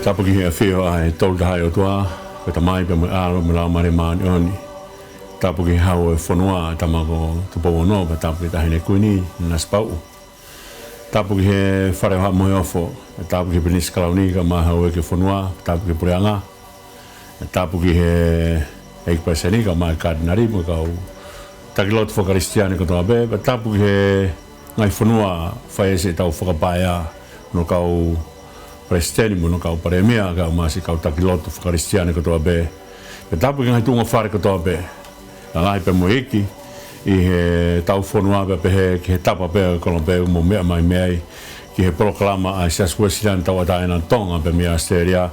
Tapuki he whio ai tolu tahai o tua, ko ta mai pe mo alo me lau mare maani oni. Tapuki hau e whanua tamako tupo ono, pa tapuki tahine kuini na spau. Tapuki he whare ha moe ofo, tapuki penis Kalonika ma hau e ke whanua, tapuki pureanga. Tapuki he EIKI pasenika ma e kardinari mo kau takilotu whakaristiane ko toa be, pa tapuki he ngai whanua whaese tau whakapaya no kau presidente mo no kau paremia ka masi kau takilotu whakaristiane ko toa be. Pa tapuki ngai tunga whare ko toa be. Ngai pe mo EIKI i he tau whanua pe he ki he tapa pe kolompe mo mea mai meai ki he polokalama a Siasi Uēsiliana tau ataina tonga pe mea Aositelēlia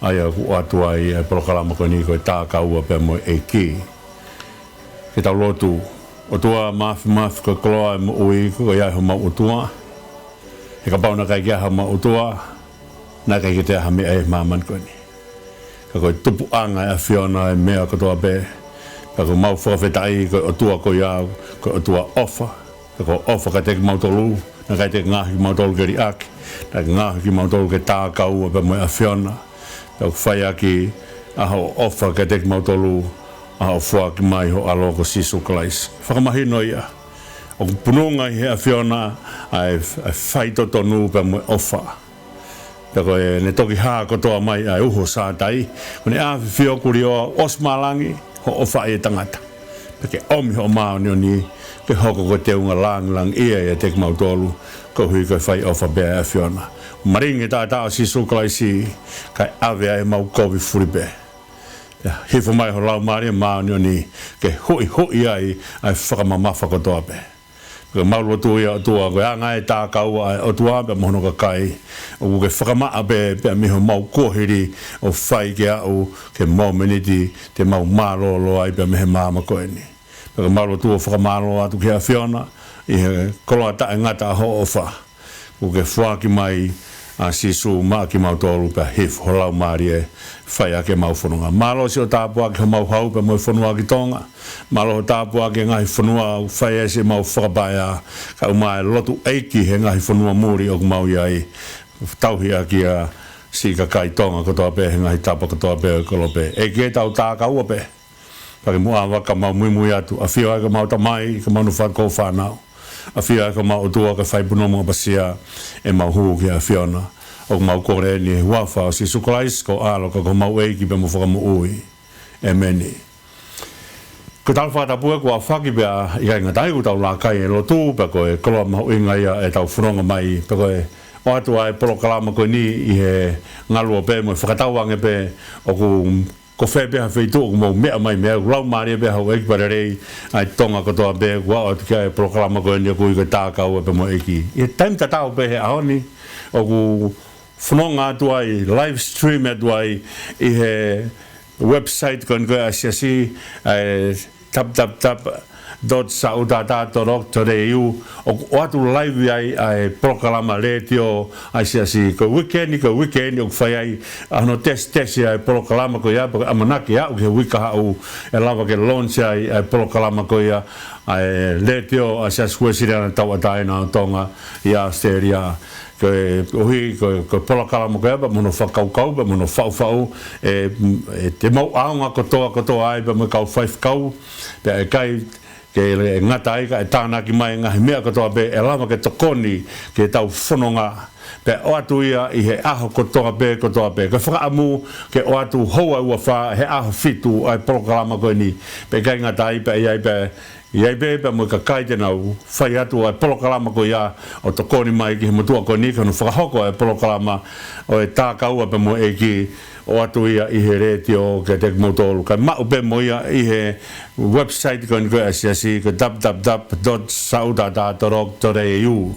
ai ku atu ai polokalama ko ni ko TAKAUA pe mo EIKI. Ke tau lotu o tua mafi ko koloa mo ui ko ia ho mau tua. He ka pauna kai kia ha mau tua na kai te ha me ai maman ko ni. Ka ko tupu anga e Fiona e mea ko toa be. Ka ko mau whakawhetai ko o tua ko ia ko o tua ofa. Ka ko ofa ka teki mau tolu na kai teki ngaahi ki mau tolu ke ri aki. Na ngaahi ki mau tolu ke TAKAUA pe mo e Fiona. Ka ko whai aki aho ofa ka teki mau tolu aho fua ki mai ho alo ko Sīsū kalais. Whakamahino ia. O pununga i hea Fiona ai whaito tonu pe mo ofa. Ka koe ne toki haa kotoa mai ai uho sātai. Ko ne āwhi whio kuri o osmalangi ho ofa e tangata. Peke omi ho mao ni o ni ke hoko ko te unga lang ia e teki mau tolu. Ko hui koe whai ofa bea e Fiona. Maringi tā o Sīsū kalaisi kai awea e mau kovi furipe. Hifo mai ho Fakalaumālie mao ni o ni ke hui ai whakamamafa kotoa pe. Ke maulu atu ia atua koe anga e TAKAUA o tua pe mohono ka kai. O ke whakamaa pe miho mau kohiri o whai ke au ke mau meniti te mau mālolo ai pe mehe māma koe ni. Ke maulu atu o whakamālo atu ke a Fiona i he koloa ta e ngata ho ofa. O ke whaaki mai a Sīsū maa ki mau tolu pe hif ho Fakalaumālie whai ake mau whanunga. Malo si o tāpua ki ho mau hau pe moi whanua ki tonga. Malo o tāpua ki ngahi whanua whai ese mau whakapaya ka umai lotu EIKI he ngahi whanua muri o kumau iai tauhi aki a si ka kai tonga kotoa pe he ngahi tapa kotoa pe kolope. EIKI e tau TAKAUA pe. Pake mua waka mau mui atu. A whio aka mau tamai ka mau nuwha kou whanau. A whio aka mau utua ka whai punomo pasia e mau huu ki a Fiona. O mau kore ni wafa o Sīsū kalais ko alo ka ko mau EIKI pe mo whakamu ui. E meni. Ko tau whātapua kua whaki pia i kai ngatai ku tau lākai e lotu pe koe koloa mahu inga ia e tau whuronga mai pe koe o atua e polokalama koe ni i he ngalua pe mo whakatauange pe o ku ko whai peha whitu o ku mau mea mai mea Fakalaumālie peha o EIKI parerei ai tonga kotoa pe kua o tukia e polokalama koe ni o kui koe TAKAUA pe mo EIKI. I taim tatau pe he ahoni o ku whanonga atua i live stream atua i he website koe koe a Siasi tap.sautata.org.au o atu live ai polokalama retio ai Siasi ko weekend o whai ai ano test ai polokalama ko ia amanaki ia ke wika hau e lava ke launch ai polokalama ko ia ai retio ai Siasi Uēsiliana tau ataina tonga ia Aositelēlia ko ohi ko polokalama ko ia mono whakaukau pa mono whau e te mau aunga kotoa ai pa mo kau whaifkau pe kai ke ngata ai ka tāna ki mai ngahi mea kotoa pe e lama ke Tokoni ke tau whanonga pe o atu ia i he aho kotoa pe ka whakaamu ke o atu hoa ua wha he aho fitu ai polokalama koe ni pe kai ngata ai pe iai pe mo ka kai tenau whai atu ai polokalama ko ia o Tokoni mai ki he mutua koe ni kanu whakahoko ai polokalama o e TAKAUA pe mo EIKI o atu ia i he retio ke te motolu ka mau pe mo ia i he website koe a Siasi ko www.sautata.org.au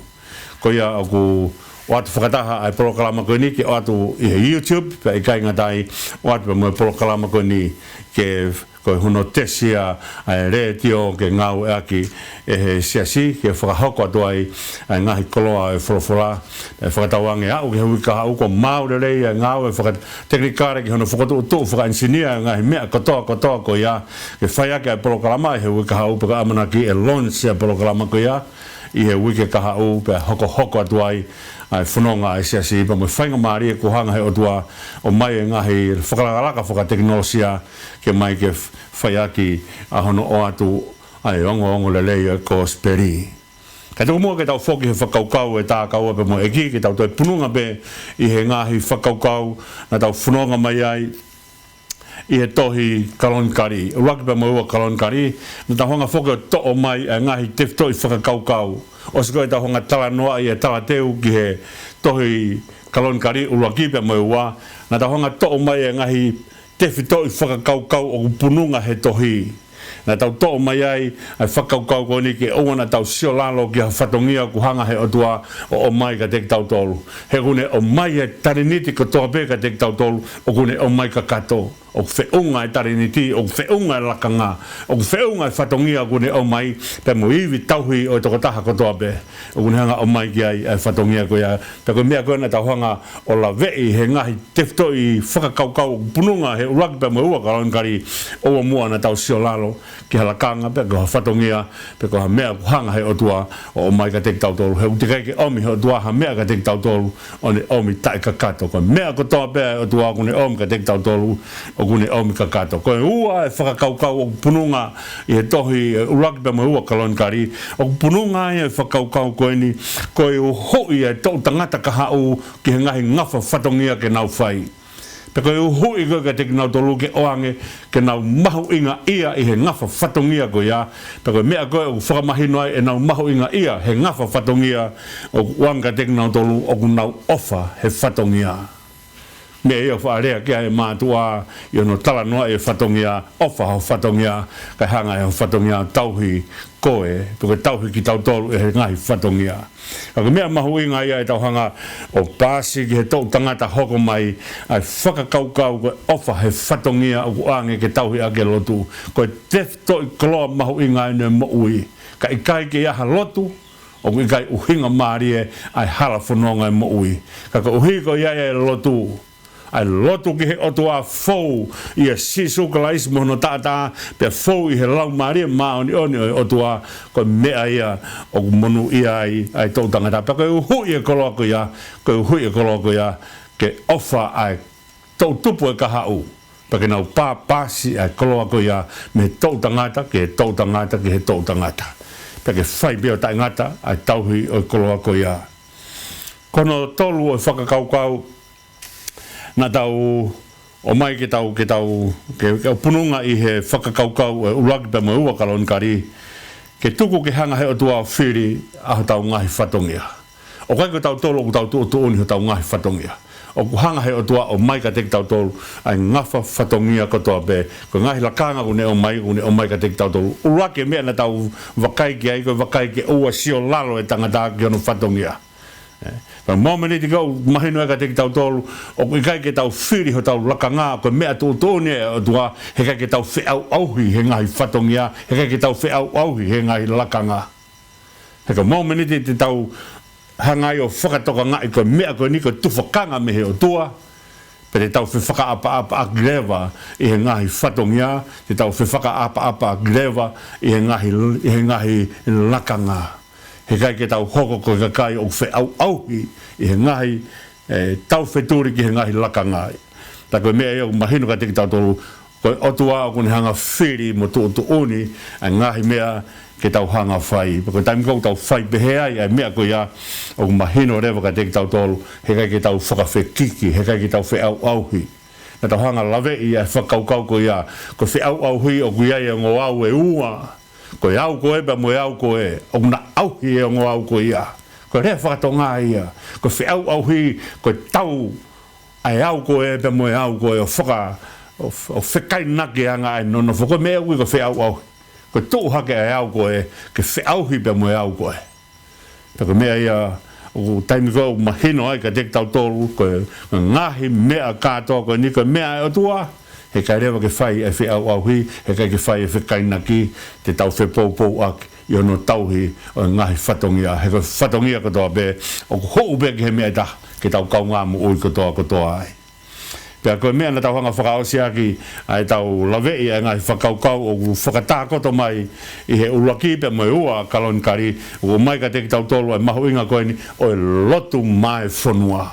ko ia o ku o atu whakataha ai polokalama koe ni ke o atu i he YouTube pe i kai ngatai o atu pe mo polokalama koe ni ke ko hono tesia ai retio ke ngau aki e he Siasi ke whakahoko atu ai ngahi koloa e wholofola e whakatawange au ke wika au ko maure rei e ngau e whakateknikare ke hono whakatu utu whakainsinia ngahi mea kotoa ko ia ke whai ake ai polokalama e he wika au paka amanaki e launch e polokalama ko ia i he wike kaha o pe hokohoko atuai ai whanonga e Siasi pa mo whainga maari e kuhanga he otua o mai ngahi whakalagalaka whakateknolosia ke mai ke whaiaki a hono o atu ai ongo lelei ko speri. Ka tō mua ke tau whoki he whakaukau e TAKAUA pe mo EIKI ke tau toi pununga pe i he ngahi whakaukau na tau whanonga mai ai i he tohi Kalonikali uraki pe mo ua Kalonikali na tau honga whoki o to'o mai e ngahi tefto i whakaukau o se koe tau honga tala noa i e tala teu ki he tohi Kalonikali uraki pe mo ua na tau honga to'o mai e ngahi tefto i whakaukau o pununga he tohi na tau to'o mai ai whakaukau ko ni ke oana tau sio lalo ki ha whatongia ku hanga he otua o mai ka tek tau tolu he kune o mai e tariniti ko toa pe ka tek tau tolu o kune o mai ka kato o whiunga e tariniti o whiunga e lakanga o whiunga e whatongia kune o mai pe mo iwi tauhi o toko taha ko toa pe o kune hanga o mai ki ai whatongia ko ia pe ko mea koe na tau hanga o la vei he ngahi tefto i whakakaukau pununga he uraki pe mo ua Kalonikali o mua na tau sio lalo ki halakanga pe ko whatongia pe ko ha mea hanga he otua o mai ka tek tau tolu he utikai ke omi he otua ha mea ka tek tau tolu o ne omi tai ka kato ko mea ko toa pe otua kune omi ka tek tau tolu o kune omi ka kato ko ua e whakakaukau o pununga i he tohi uraki pe mo ua Kalonikali o pununga i e whakaukau ko ni ko e hoi e tau tangata ka hau ki he ngahi ngafa whatongia ke nau whai pe ko hui ko ka tek nau tolu ke oange ke nau mahu inga ia i he ngafa whatongia ko ia pe ko mea ko o whakamahino ai e nau mahu inga ia he ngafa whatongia o wanga tek nau tolu o ku nau ofa he whatongia me ia whaarea kia e mātua i ono tala noa e whatongia ofa ho whatongia kai hanga e ho whatongia tauhi koe pe ko tauhi ki tau tolu e he ngahi whatongia ka mea mahu inga ia e tau hanga o pāsi ki he tau tangata hoko mai ai whakakaukau ko ofa he whatongia o kuange ke tauhi ake lotu ko tefto i koloa mahu inga e ne mo ui ka ikai ke iaha lotu o ku ikai uhinga maarie ai hala whanonga e mo ui ka uhi ko ia e lotu ai lotu ki he otua fou i a Sīsū kalaismo no tata pe fou i he Fakalaumālie maoni oni otua ko mea ia o monu ia ai tau tangata pe ko hui e koloko ia ke ofa ai tau tupu e kahau pe ke nau pāpasi ai koloko ia me tau tangata ke tau tangata ke he tau tangata pe ke whai beo tai ngata ai tauhi o koloko ia kono tolu o whakakaukau na tau o mai ke tau pununga i he whakakaukau e uraki pe mo ua Kalonikali ke tuku ke hanga he o tua whiri aho tau ngahi whatongia o kai ko tau tolu o tau tuoni ho tau ngahi whatongia o ku hanga he o tua o mai ka tek tau tolu ai ngafa whatongia ko toa pe ko ngahi lakanga une o mai ka tek tau tolu uraki mea na tau wakaiki ai ko wakaiki ua sio lalo e tangata ki ono whatongia pa momene te go mahino ka te tau tolu o kai ke tau whiri ho tau lakanga ko mea tōne o tua he kai ke tau whiau auhi he ngahi whatongia he kai ke tau whiau auhi he ngahi lakanga he ka momene te tau hangai o whakatoka ngai ko mea ko ni ko tufakanga me he o tua pe te tau whakaapa agreva i he ngahi whatongia te tau whakaapa agreva i he ngahi lakanga he kai ke tau hoko ko ka kai o whiau auhi i he ngahi tau wheturi ki he ngahi lakanga ta koe mea iau mahino ka teki tau tolu koe otua o kone hanga whiri mo tu oni a ngahi mea ke tau hanga whai koe taimi kou tau whai pehe ai mea koe ia o mahino rewa ka teki tau tolu he kai ke tau whakawhekiki he kai ke tau whiau auhi na tau hanga lawe i a whakaukau koe ia koe whiau auhi o koe ia ngō au e ua koe au koe pa mo au koe o na au hi e ngo au koe ia koe rea whakatonga ia koe whiau au hi koe tau ai au koe pa mo au koe o whaka o whekai nake anga ai nono whako mea ui koe whiau au koe tō hake ai au koe ke whiau hi pa mo au koe pa koe mea ia o taimi koe mahino ai ka tek tau tolu koe ngaahi mea kātoa koe ni koe mea o tua he kai rewa ke whai e whiau auhi, he kai ke whai e whikaina ki, te tau whepou ak, i ono tauhi o ngahi whatongia. He koe whatongia katoa be, o hou be ke he mea ta, ke tau kaunga mo ui katoa ai. Pea koe mea na tau hanga whakaosiaki ai tau lawei ai ngai whakaukau o whakatakoto mai i he ulaki pe mai ua Kalonikali o mai ka teki tau tolu ai mahu inga koe ni o lotu mai fonua.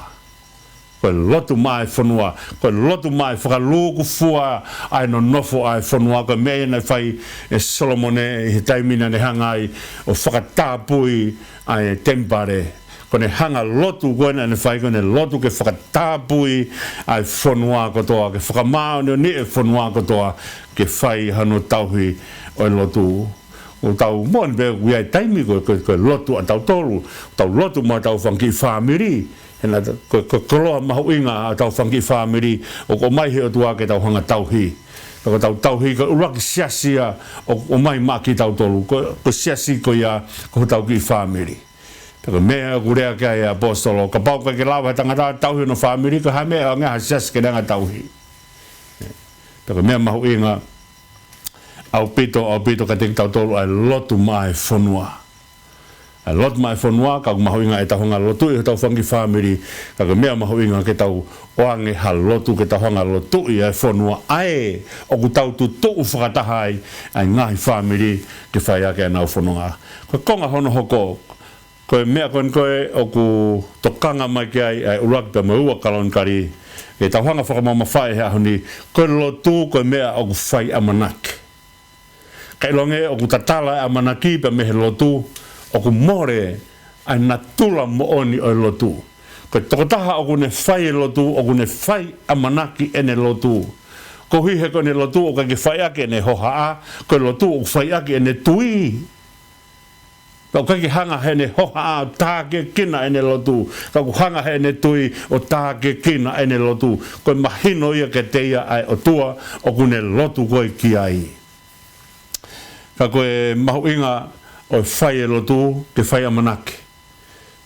Koe lotu mai fonua, koe lotu mai whakaluku fua ai no nofo ai fonua koe mea nei whai e Solomone i he taimina ne hangai o whakatapui ai tempare. Kone hanga lotu koena ne whai kone lotu ke whakatapui ai whanua kotoa, ke whakamao ni e whanua kotoa ke whai hano tauhi o lotu. O tau mon be wiai taimi ko lotu a tau tolu, tau lotu ma tau whanki whamiri, hena ko koloa mahu inga a tau whanki whamiri, o ko mai he o tua ke tau hanga tauhi. Ko tau tauhi ko uraki siasi o mai maki tau tolu, ko siasi ko ia ko tau ki whamiri. Ko mea kurea kai apostolo ka pau ka ke lawa tangata tauhi no family ko ha mea nga sias ke nga tauhi. Ko mea mahu inga au pito ka te tau tolu ai lotu mai fonua. Ai lotu mai fonua ka mahu inga e tau hanga lotu i tau whangi family ka mea mahu inga ke tau oange ha lotu ke tau hanga lotu i ai fonua ai o ku tau tu whakatahai ai ngahi family ke whai ake anau fonua. Ko konga hono hoko koe mea koe o ku tokanga mai ki ai uraki pe maua Kalonikali e tau hanga whakamama whae hea honi koe lotu koe mea o ku whai amanaki kai longe o ku tatala amanaki pe mehe lotu o ku more ai natula mo oni o lotu koe tokotaha o ku ne whai lotu o ku ne whai amanaki ene lotu ko hihe koe ne lotu o ka ke whai ake ene hoha a koe lotu o ku whai ake ene tui ka ki hanga hene hoha a tāke kina ene lotu. Ka ku hanga hene tui o tāke kina ene lotu. Koe mahino ia ke teia ai o tua o kune lotu koe ki ai. Ka koe mahu inga o whai e lotu ke whai amanaki.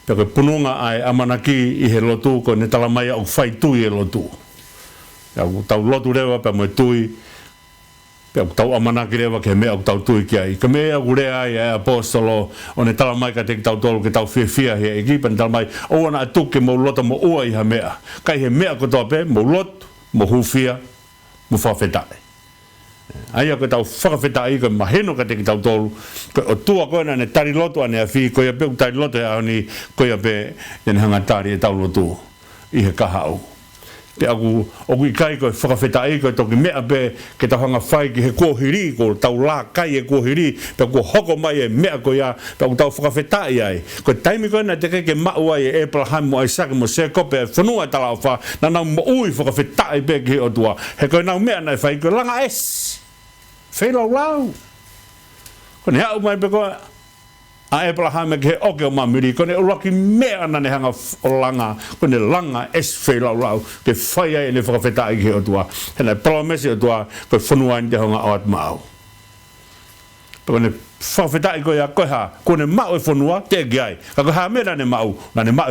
Ka koe pununga ai amanaki i he lotu koe ne talamaya o whai tui e lotu. Ka tau lotu rewa pe moe tui pe tau amanaki rewa ke mea tau tui ki ai. Ka mea urea ai apostolo o ne talamai ka te tau tolu ke tau whiawhia he e kipan talamai o ana atuke mo lota mo ua i ha mea. Kai he mea kotoa pe mo lot, mo huwhia, mo whawhetai. Ai ko tau whakawhetai ko maheno ka te tau tolu o tua koe na ne tari loto ane a whi ko ia pe tari loto e ahoni ko ia pe ne hangatari e tau loto i he kahau. Pe aku o i kai ko whakawhetai ko toki mea pe ke tau hanga whai ki he kuohiri ko tau la kai e kuohiri pe ko hoko mai e mea ko ia pe aku tau whakawhetai ai ko taimi ko na te ke mau ai e Abraham mo Isaac mo se kope e whanua tala o wha na nau mo ui whakawhetai pe ki he o tua he ko nau mea na whai ko langa es whelau lau ko ne hau mai pe ko a Abraham ke oke o mamiri ko ne uraki mea na ne hanga o langa ko ne langa es whelau lau ke whai ai ne whakawhetai ki he o tua he na promesi o tua ko whanua ni te honga o at mau ko ne whawhetai ko ia koeha ko ne mau e whanua te gai ka ko ha mea na ne mau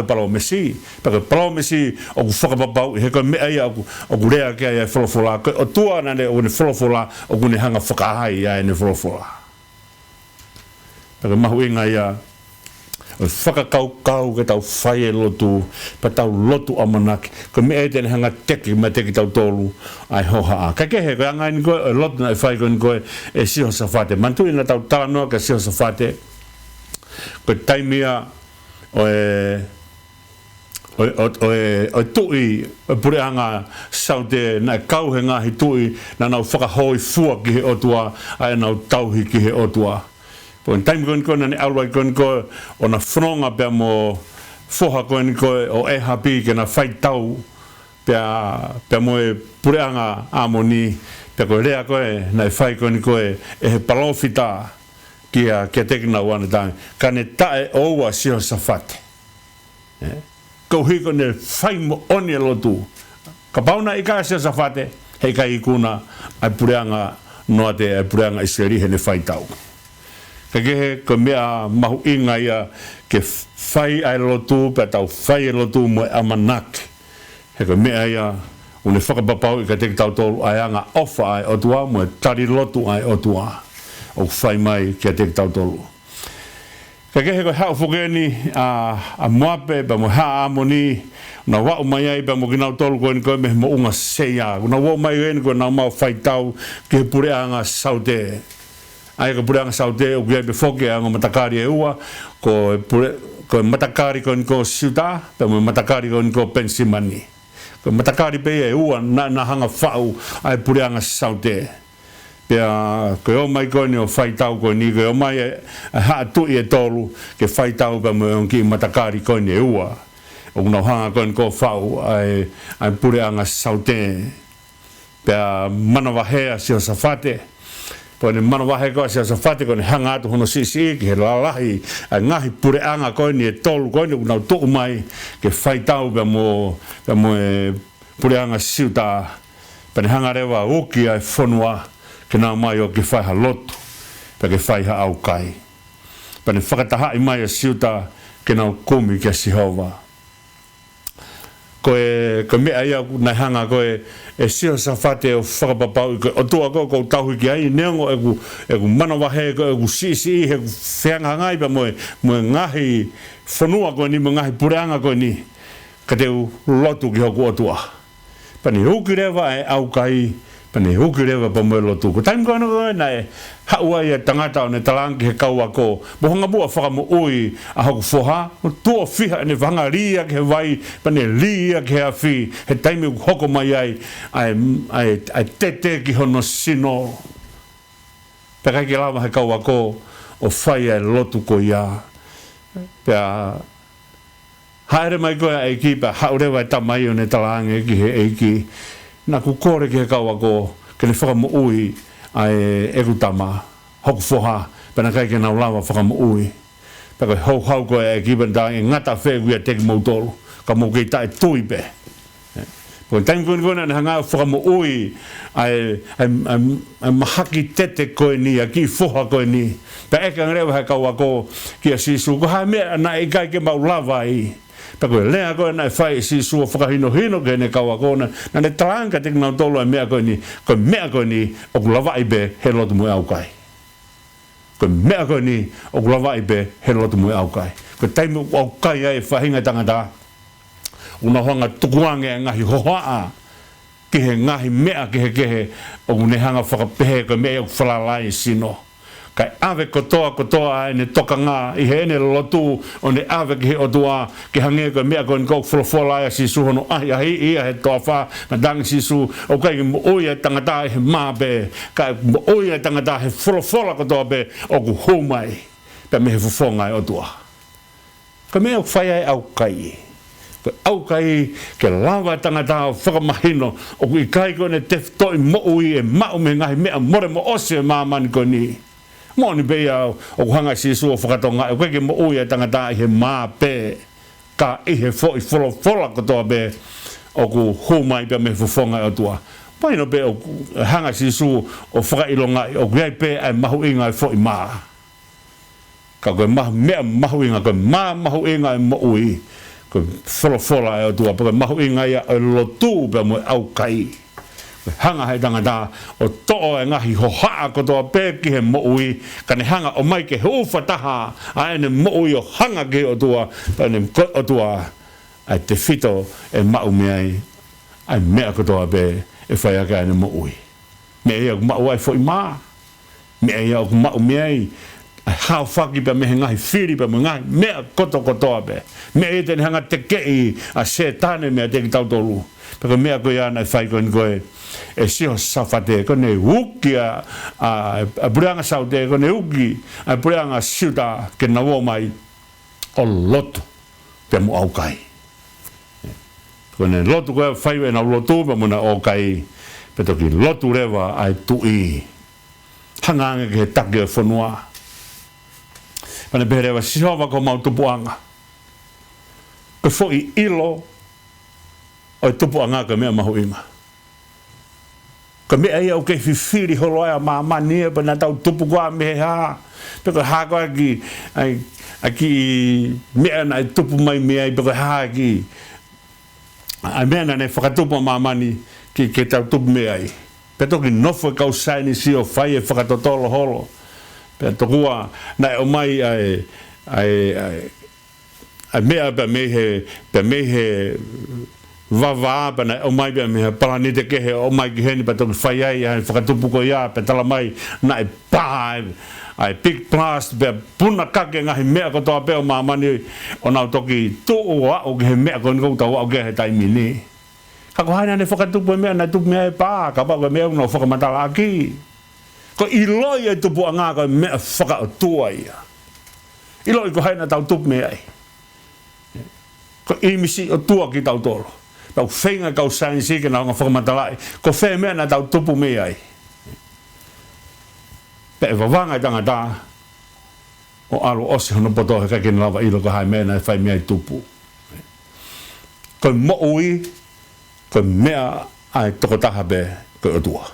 e promesi pa ko promesi o ku whakapapau he ko mea ia o ku rea ke ai wholofola ko o tua na ne o ne wholofola o ku ne hanga whakahai ai ne wholofola Paka mahu inga ia o whakakau ke tau whai e lotu pa tau lotu amanaki ko me e tene hanga teki ma teki tau tolu ai hoha a ka kehe ko angai ni koe o lotu na e whai koe ni koe e siho sa whate mantu ina tau talanoa ka siho sa whate ko taimia o tui o pureanga saute na kau he ngahi tui na nau whakahoi fua ki he otua ai nau tauhi ki he otua po time kon ne alwai kon ko ona fronga pe mo foha kon ko o e happy ke na fight tau pe mo e pureanga amoni pe ko rea ko na fai kon ko e palofita kia ke tekna wana tang kane tae owa sio safate ko hi kon ne fai mo oni lotu ka pauna ika sio safate he kai kuna ai pureanga no te pureanga iseri he ne fai tau Kake ko mea mahu inga ia ke whai ai lotu pe tau whai ai lotu mo amanaki. He ko mea ia une whakapapau i ka teki tau tolu ai anga ofa ai o tua mo tari lotu ai o tua. O whai mai ki a teki tau tolu. Ka ke ko ha fogeni a moape ba mo ha amoni na wa mai ai ba mo gina tol ko me mo unga seia na wa mai en ko na ma faitau ke pure anga saute ai ko pure anga saute o ge be foke anga matakari e ua ko pure ko matakari ko siuta ba mo matakari ko pensimani ko matakari pe e ua na hanga fau ai pure anga saute pea ko o mai ko ni o faitau ko ni ko o mai ha tu e tolu ke faitau ba mo ki matakari ko ni ua o no hanga ko fau ai pure anga saute pea mana vahe sio safate po ni mana vahe ko sio safate ko ni hanga tu hono Sīsī ke lalahi ngaahi pure anga ko ni tolu ko ni no tu mai ke faitau ba mo pure anga siuta pa ni hanga rewa uki ai fonua ke nā mai o ke whai ha lotu, pa ke whai ha au kai. Pa ne whakataha i mai a siuta ke nā kumi kia Sihova. Ko mea ia nai hanga koe e sio sa whate o whakapapau o tua ko tauhi ki ai neongo e ku mana wahe ko e ku Sīsī he ku whianga ngai pa moe ngaahi whanua koe ni mo ngaahi pureanga koe ni ka te lotu ki hoku o tua. Pa ni huki rewa e au kai pane huki rewa pa moe lotu ko taim koe koe nai haua ia tangata o ne talangi he kaua ko mohanga bua whakamu ui a hoku whoha o tua whiha ne whanga ria ke he wai pane ria ke he awhi he taimi hoko mai ai tete ki hono sino peka ki lama he kaua ko o whai ai lotu ko ia pea haere mai koe a EIKI pa haurewa e tamai o ne talangi ki he EIKI na ku kore ke kaua ko ke le whakamu ui ai erutama hoku whoha pena kai ke nau lawa whakamu ui peka hau ko e kibanda e ngata whewia teki mautolu ka mou kei tae tui pe ko taim kone na hanga whakamu ui ai mahaki tete koe ni a ki whoha koe ni pe eka ngerewa hai kaua ko ki a Sīsū ko hai mea na e kai ke mau lava i Pako lea koe nai whai Sīsū o whakahino ke ne kaua kona. Na ne talanga te kina tolo e mea koe ni o kulawa i be he lotu mui au kai. Koe mea koe ni o kulawa i be he lotu mui au kai. Koe taimu au kai ai whahinga tangata. Una hoanga tukuange e ngahi hohaa. Ki he ngahi mea ke he o ne hanga whakapehe koe mea o whalalai sino. Kai ave kotoa e ne toka ngā i he ene lotu o ne ave ki he otua ki hange koe mea koe kou wholofola a Sīsū hono ahi ia he toa wha na dangi Sīsū o kai ki mo oia tangata he mā be kai mo oia tangata he wholofola kotoa be o ku humai pe me he whufonga e otua ka mea o whai ai au kai koe au kai ke lawa tangata o whakamahino o ku i kai koe ne te toi mo ui e mau me ngahi mea more mo ose e māmani koe ni Moni beia o hanga Sīsū o whakatonga e koe ke mo ui e tangata i he mā pē ka i he wholofola kotoa be o ku humai pe me whufonga e otua. Paino be o hanga Sīsū o whakailonga o kuei pē ai mahu inga e whoi mā. Ka koe mea mahu inga, koe mahu inga e mo ui. Koe wholofola e otua, koe mahu inga ia e lotu pe mo au kai. Hanga he tangata o to'o e ngahi hohaa kotoa pē ki he mo'ui ka ne hanga o mai ke hūwhataha a ene mo'ui o hanga ki o tua o tua ai te whito e mau meai ai mea kotoa pē e whai ake ene mo'ui mea ia ku mau ai whoi mā mea ia ku mau meai ai hao whaki pē mehe ngahi whiri pē ngahi mea kotoa pē mea ia tene hanga te kei a se tāne mea te ki tautolu pēka mea koe ana e whai koe e sio safate ko ne uki a bureanga saute ko ne uki a bureanga siuta ke na wo mai o lotu pe mo au kai ko ne lotu ko fai e na lotu pe mo na au kai pe to ki lotu rewa ai tui hanga ke take fonua pane berewa siova ko mau tupuanga ko foi ilo o tupuanga ka me mahu inga ka mea ia o ke whiwhiri holoa ma mania pa na tau tupu kua me ha peko ha koa ki aki mea na tupu mai mea i peko ha ki a mea na ne whakatupu ma mani ki ke tau tupu mea i peto ki nofo e kau saini si o whai e whakatotolo holo peto kua na o mai ai mea pe me he vava pa na o mai pe me palani te ke he o mai ki heni pa to fai ai ai whakatupu ko ia pe tala mai na e pa ai big blast be puna kake ngahi mea ko toa pe o mamani o nau toki tu o a o ke mea ko ngau tau o ke he taimi ni ka ko haina ne whakatupu mea na tupu mea e pa ka pa ko mea no whakamatala aki ko iloi e tupu anga ko mea whakautua ia iloi ko haina tau tupu mea ai ko imisi o tua ki tau tolo tau whenga kau sainsi ke na whakamatala ko whe mea na tau tupu mea ai pe e wawanga i tangata o alo osi hono poto he kakini lawa ilo ko hai mea na whai mea i tupu ko mo ui ko mea ai toko taha be ko o tua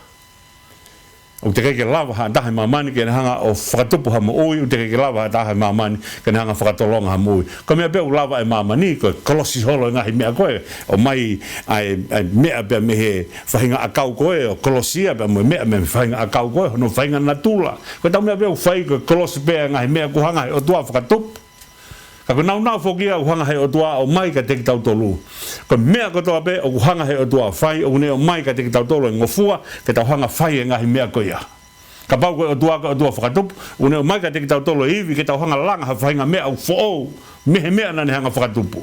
o te keke lava ha taha mamani ke hanga o whakatupu ha mo ui o te keke lava ha taha mamani ke hanga whakatolonga ha mo ui ko mea peu lava e mamani ko kolosi holo ngahi mea koe o mai ai mea pe me he whahinga akau koe o kolosia pe mo mea me whahinga akau koe no whahinga natula ko tau mea peu whai ko kolosi pe ngahi mea ko hanga o tua whakatupu ka ko nau fokia o hanga he o tua o mai ka te tau tolu ko mea ko toa pe o hanga he o tua fai o ne o mai ka te tau tolu ngofua ke tau hanga fai ngahi mea ko ia ka pau ko o tua whakatupu o ne o mai ka te tau tolu iwi ke tau hanga langa ha whainga mea o fo mehe mea na ne hanga whakatupu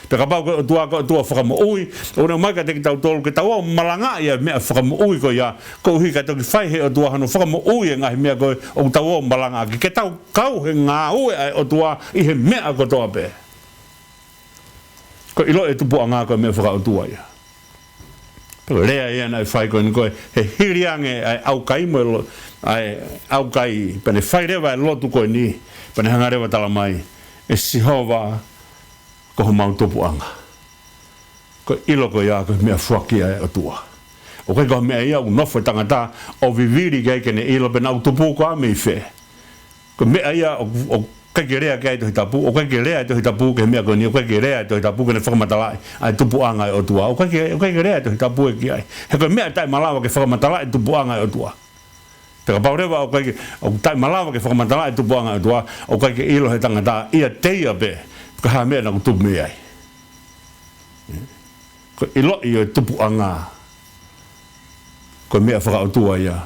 pe ka pau ko o tua whakamo ui o ne o mai ka te tau tolu ke tau o malanga ia mea whakamo ui ko ia ko hui ka toki whai he o tua hano whakamo ui ngahi mea ko o tau o malanga ke tau kau he ngā ue ai o tua i he mea ko toa pe ko ilo e tupu a ngā ko mea whaka o tua ia pero lea ia na whai ko ni koe he hiriange ai au kai mo ai au kai pene whai rewa e lotu koe ni pene hanga rewa tala mai e sihova ko mau tupu anga ko ilo ko ia ko mea fuakia o tua o kai ko mea ia u nofo tangata o viviri kai kene ilo pe nau tupu ko a mei fe ko mea ia o kai ke rea kai to hitapu o kai ke rea to hitapu ke mea ko ni o kai ke rea to hitapu ke ne whakamatala ai tupu anga o tua o kai ke rea to hitapu e ki ai he ko mea tai malawa ke whakamatala ai tupu anga o tua te ka paurewa o kai o tai malawa ke whakamatala ai tupu anga o tua o kai ke ilo he tangata ia teia pe ka ha mea na ko tupu mea ai ko ilo i o tupu anga ko mea whakautua ia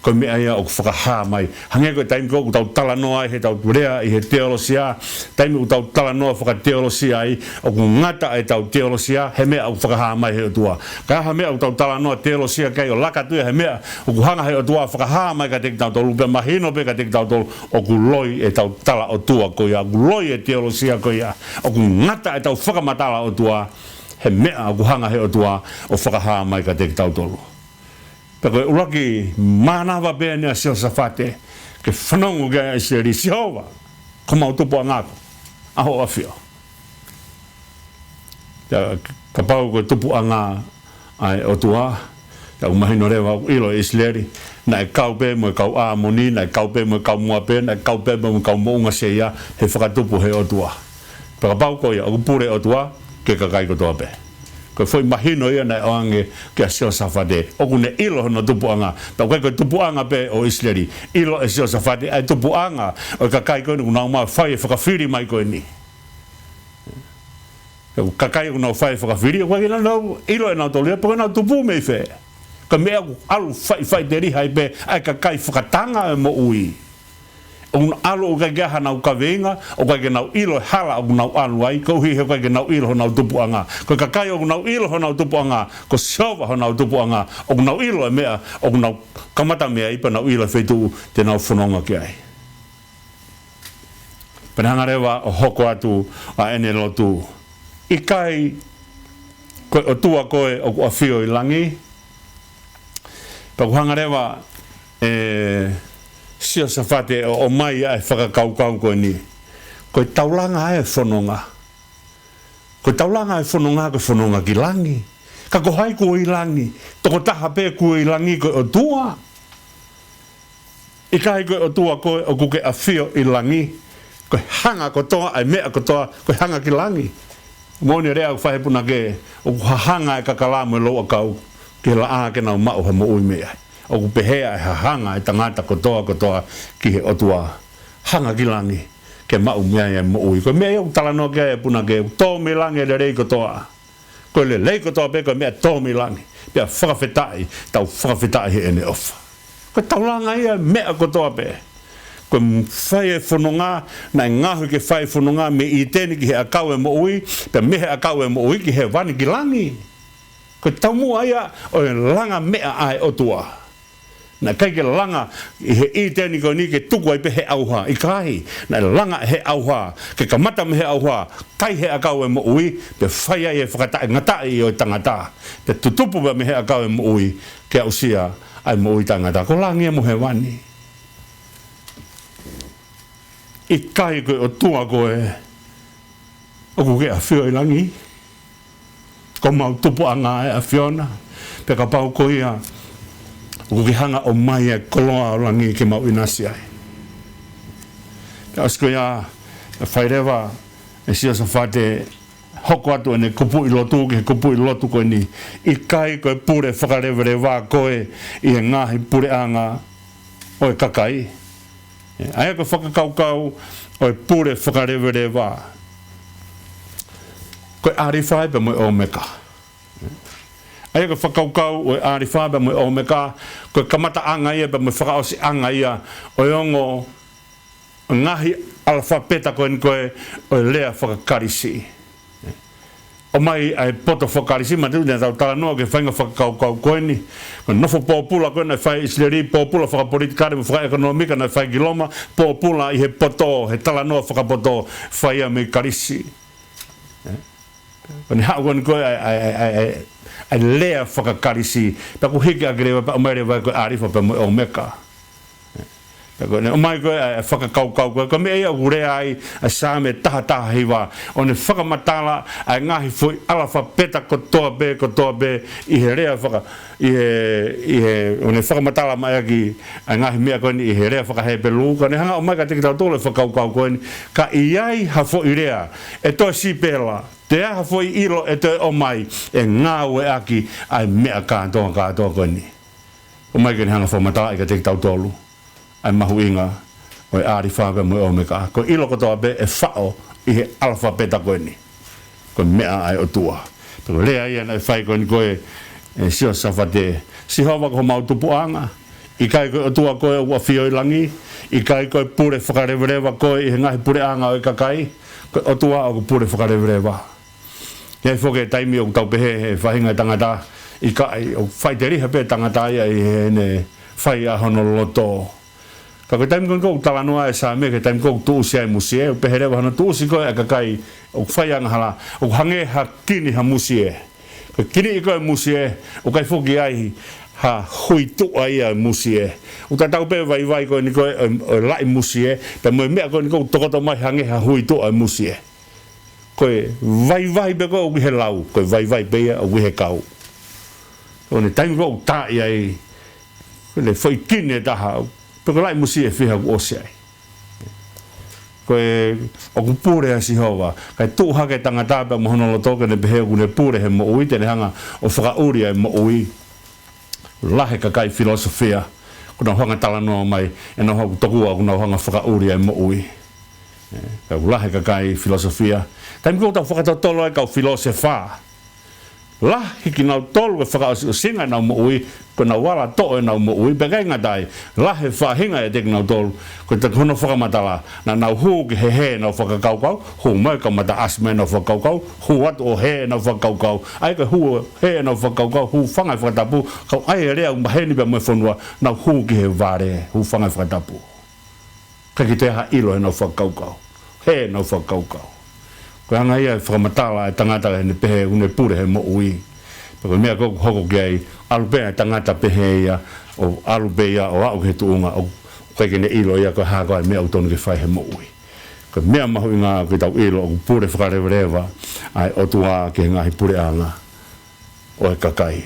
ko mea ia o whakaha mai hange koe taimi ko tau tala noa he tau rea i he teolosia taimi ko tau tala noa whakateolosia ai o ku ngata e tau teolosia he mea o whakaha mai he o tua ka ha mea o tau tala noa teolosia kai o lakatuia he mea o ku hanga he o tua whakaha mai ka teki tau tolu pe mahino pe ka teki tau tolu o ku loi e tau tala o tua ko ia ku loi e teolosia ko ia o ku ngata e tau whakamatala o tua he mea o ku hanga he o tua o whakaha mai ka teki tau tolu pero ulaki manawa pe ne sio safate ke fanongo ga seri siova como tupu ngako aho afio ya kapau ko tupu anga ai o tua ya umahino rewa ilo isleri na kau pe mo kau a moni na kau pe mo kau mo pe na kau pe mo kau mo nga seia he fakatupu he o tua pero kapau ko ya o pure o tua ke kakai ko toa pe ko foi mahino ia na onge ke sio safade o kune ilo no tupuanga ta ko tupuanga pe o isleri ilo e sio safade ai tupuanga o ka kai ko no ma fai fa firi mai ko ni o ka kai no fai fa firi ko ina no ilo e na to le po na tupu me fe ka me alu fai deri hai pe ai ka kai fa tanga mo ui un alo o ka hana o ka venga o ka na ilo hala o na alu ai ko hi he ka na ilo na tupuanga ko ka kai o na ilo na tupuanga ko sova na tupuanga o na ilo me o na kamata me ai pa na ilo fetu te na fononga ke ai pananga rewa o hoko atu a ene lotu i kai ko o tua koe o afio i langi pa ko hanga rewa sia safate o mai ai whakakaukau ko ni ko taulanga ai fononga ko fononga ki langi ka ko hai ko i langi toko taha pe ko i langi ko o tua i kai ko o tua ko o kuke afio i langi ko hanga ko toa ai mea ko toa ko hanga ki langi moni rea ko whahepuna ke o hanga e kakalamu e loa kau ke la a ke nau mao he mo ui mea o ku pehea e hanga e tangata kotoa ki he otua hanga ki langi ke mau mea ia mo ui. Ko mea iau talanoa ke puna ke tō me lange le rei kotoa. Ko le rei kotoa pe ko mea tō me lange. Pea whakawhetai, tau whakawhetai he ene ofa. Ko taulanga ia mea kotoa pe. Ko whai e whanonga, nai ngahu ke whai whanonga me I tēni ki he akau e mo ui, pea me he akau e mo ui ki he wani ki langi. Ko taumu aia o e langa mea ai otua. Na kai ke langa I he I tēni ko ni ke tuku ai pe he auha, I kahi. Na langa he auha, ke kamata me he auha, kai he akau e mo ui, pe whai ai e whakatai ngatai o tangata. Pe tutupu me he akau e mo ui, ke ausia ai mo ui tangata. Ko langi e mo he wani. I kai koe o tua koe, o ku ke a whio I langi. Ko mau tupu anga e a whiona, pe ka pau ko ia, o ku ke hanga o mai e koloa o langi ke mau inasi ai. Ka asko ia, e whairewa, e sia sa whate, hoko atu ene kupu I lotu, ke kupu I lotu koe ni, I kai koe pure whakarewere wā koe, I he ngāhi pure anga, o e kakai. Aia ko whakakaukau o e pure whakarewere wā. Ko e āriwhai pa moe o meka. Aia ko whakaukau o e āriwhai pa moe o meka. Ko e kamata anga ia pa moe whakaosi anga ia o e ongo ngahi alfabeta koe ni koe o e lea whakakarisi. O mai ai poto whakarisi ma tūne tau talanoa ke whainga whakakaukau koe ni. Ko nofo pōpula koe na whai isleri pōpula whakapolitikare mo whakaekonomika na whai giloma pōpula I he poto, he talanoa whakapoto whai a me karisi. Ko ni hao koe ni koe ai lea whakakarisi. Pa ku hiki a kirewa pa o mai rewa koe arifa pa mo o meka. O mai koe e whakakaukau koe, ko mea ia urea ai a sāme taha hiwa, o ne whakamatala ai ngahi fui alafa peta ko toa be I he rea o ne whakamatala mai aki ai ngahi mea koe ni I he rea whakahepe lū, ka ne hanga o mai ka teki tau tole whakaukau koe ni, ka iai hafo I rea, e toi sipela, te aha fo I ilo e toi o mai, e ngā ue aki ai mea kātoa koe ni. O mai ka ne hanga whakamatala I ka teki tau tolu. Ai mahu inga o e āri whāpe mo e o meka. Ko ilo kotoa be e whao I he alfabeta koe ni. Ko mea ai o tua. Pero lea ia na e whai koe ni koe e sio sawhate. Si hawa ko mau tupu anga. I kai koe o tua koe ua whio I langi. I kai koe pure whakarewerewa koe I he ngahi pure anga o I kakai. Koe o tua o pure whakarewerewa. Iai whoke taimi o tau pehe he whahinga tangata. I kai o whai te riha pe tangata ia I he ne whai a honoloto. Ka koe taimi koe talanoa e sa me ke taimi koe tuusi ai musi e, o peherewa hana tuusi koe a kakai o whai anga o hange ha kini ha musi e. Koe kini I koe musi e, o kai whoki ai ha hui tua ia musi e. O ta tau pe vai koe ni koe o lai musi e, pe moe mea koe ni koe tokoto mai hange ha hui tua musi e. Koe vai pe koe o he lau, koe vai pe ia o he kau. O ne taimi koe tai ai, koe le whai kini e taha, Peko lai musi e whiha ku ose ai. Koe o ku pūre a si hoa. Kai tū hake tangata pa mohonolo toke ne peheo ku ne pūre he mo ui. Tene hanga o whakauri ai mo ui. Lahe ka kai filosofia. Kuna hanga talanoa mai. E na hoku tokua kuna hanga whakauri ai mo ui. Kai lahe ka kai filosofia. Taimi kou tau whakatotolo ai kau filosofa. La hiki nau tolu e whakaosi o singa nau mo ui, ko nau wala to e nau mo ui, pe kai ngatai, la he whahinga e teki nau tolu, ko te kono whakamatala, na nau huu ki he nau whakakaukau, huu mai ka mata asme nau whakaukau, huu atu o he nau whakaukau, ai ka huu he nau whakaukau, huu whangai whakatapu, kau ai e rea umaheni pe Vahefonua, nau huu ki he vare, huu whangai whakatapu. Kai ki te ha ilo he nau whakaukau, he nau whakaukau. Ko anga ia whakamatala e tangata he ne pehe une pure he mo ui. Pako mea koko hoko ki ai alupea e tangata pehe ia o alupea o au he tuunga o kaikene ilo ia ko hako ai mea utonu ke whai he mo ui. Ko mea mahu inga ki tau ilo o pure whakarewerewa ai o tua ke ngahi pure anga o e kakai.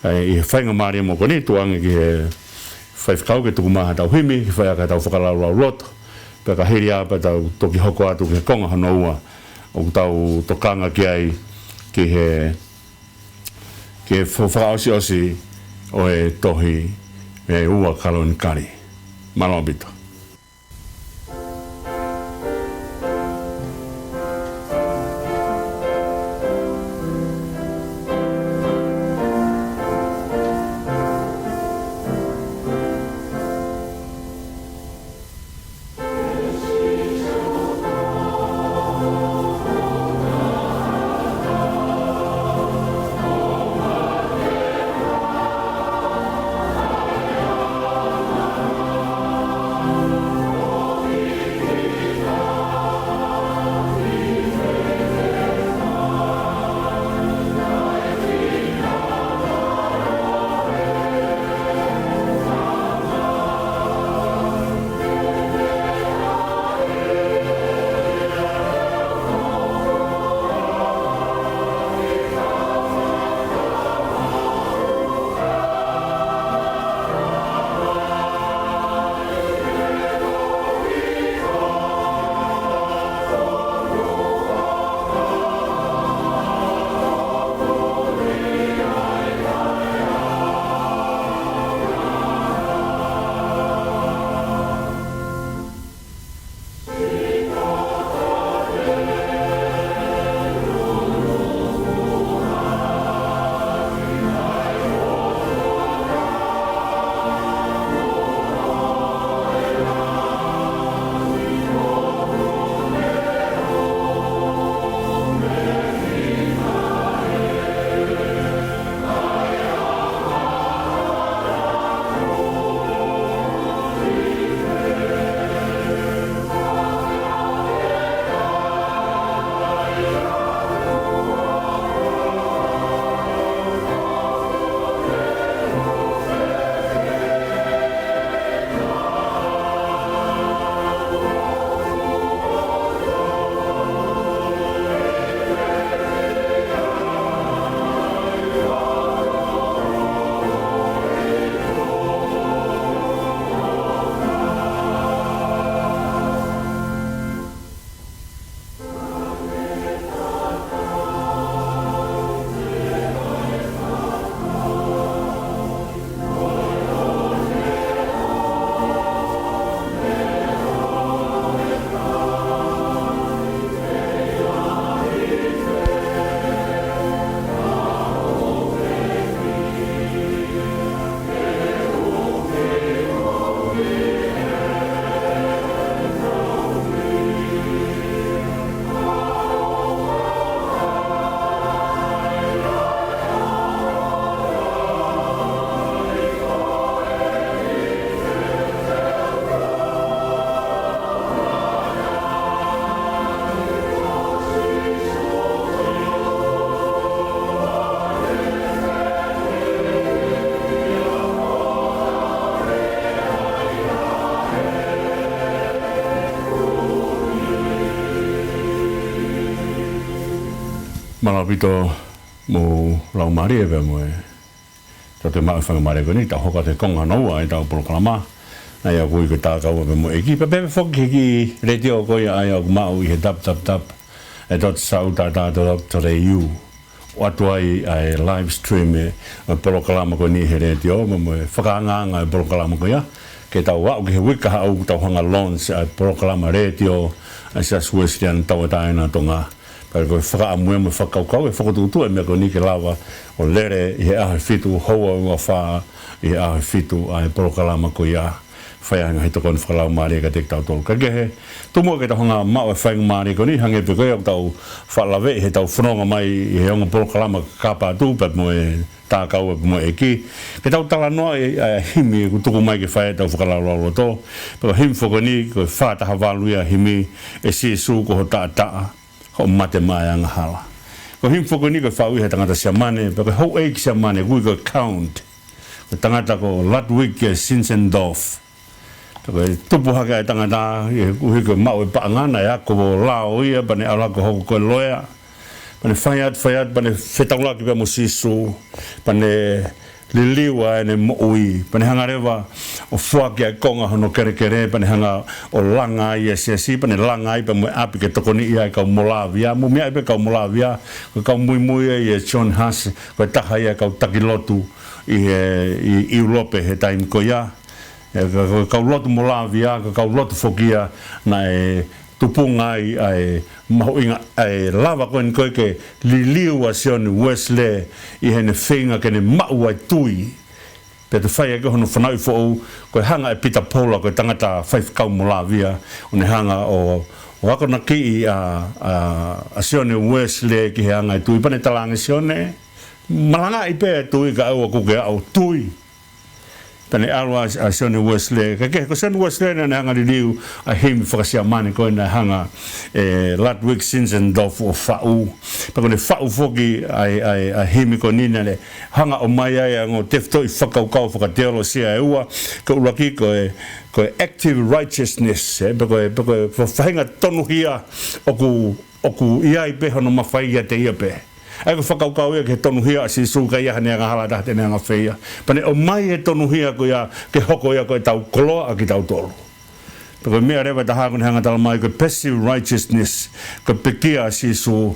Ai I he whainga maria mo koni tuange ki he whai whakau ke tuku maha tau Himi ki whai aka tau whakalau loto. Paka hiri apa tau toki hoko atu ke konga hana ua. O tau tokanga ki ai ki he whakaosi o e tohi e ua Kalonikali. Malomabito. malapito mo Laumālie be mo to te mau whangamare ko ni ta hoka te konga noa i tau polokalama na ia kui ko TAKAUA be mo EIKI pe whoki ki retio ko ia ai au mau i he tap e tot sau ta to re iu watuai ai live stream e polokalama ko ni he retio mo whakaanganga e polokalama ko ia ke tau wau ki he wika au tau hanga launch ai polokalama retio a Siasi Uēsiliana tau taina tonga para ko whakaamue mo whakaukau e whakatutu e mea ko ni ke lawa o lere i he ahe fitu hoa ua wha i he ahe fitu ai polokalama ko ia whaianga he Tokoni Faka-Laumālie ka te tau tolu ka kehe tumua ke tau hanga mau e whaingmārie ko ni hange pe koe au tau whalawe he tau whanonga mai i he onga polokalama kāpātu pe mo e TAKAUA pe mo EIKI ke tau tala noa e Himi ku tuku mai ke whae tau whakalaulau to pe ko Himi whako ni ko whātaha waluia Himi e Sīsū ko ho taa o mate mai anga hala. Ko Himi whako ni ko whau he tangata sia mane pe ko hau eiki sia mane kui ko count ko tangata ko Ludwig Sinsendorf ko tupu haka e tangata kui ko mau e paangana e ako o lao ia pane ala ko hoko ko loea pane whaiat pane whetaulaki pe mo Sīsū pane liliwa ene mo ui pane hangarewa o fuaki ai konga hono kere pane hanga o langa i Siasi pane langa i pe mo api ke tokoni ia kau molavia mo mea pe kau molavia ko kau mui i John Haas ko taha ia kau takilotu i Ulope he taim ko ia kau lotu molavia kau lotu fokia na e tupunga ai mahuinga ai lava koen koe ke liliua sioni Uēsiliana i hene whenga kene mau ai tui pe te whai ake hono whanau fōu koe hanga e pita pola koe tangata whaifkau molavia o ne hanga o ako na ki a sioni Uēsiliana ki he hanga ai tui pane talange sione malanga i pe tui ka au kuke au tui pane alwa a sioni Uēsiliana ka ke ko sioni Uēsiliana na hanga liliu a Himi whakasia mani koe na hanga Ludwig Sinsendorf o whau pa kone whau foki a Himi ko nina le hanga o mai ai ngo tefto i whakaukau whakateolo sia e ua ka ulaki koe active righteousness pa koe whahinga tonuhia oku iai pe hono mawhaia te ia pe ai ko whakaukau ia ke tonuhia a Sīsū ka ia hane anga hala tahte ne anga whaia pane o mai e tonuhia ko ia ke hoko ia koe tau koloa a ki tau tolu pa koe mea rewa taha kone hanga tala mai koe passive righteousness koe pekia a Sīsū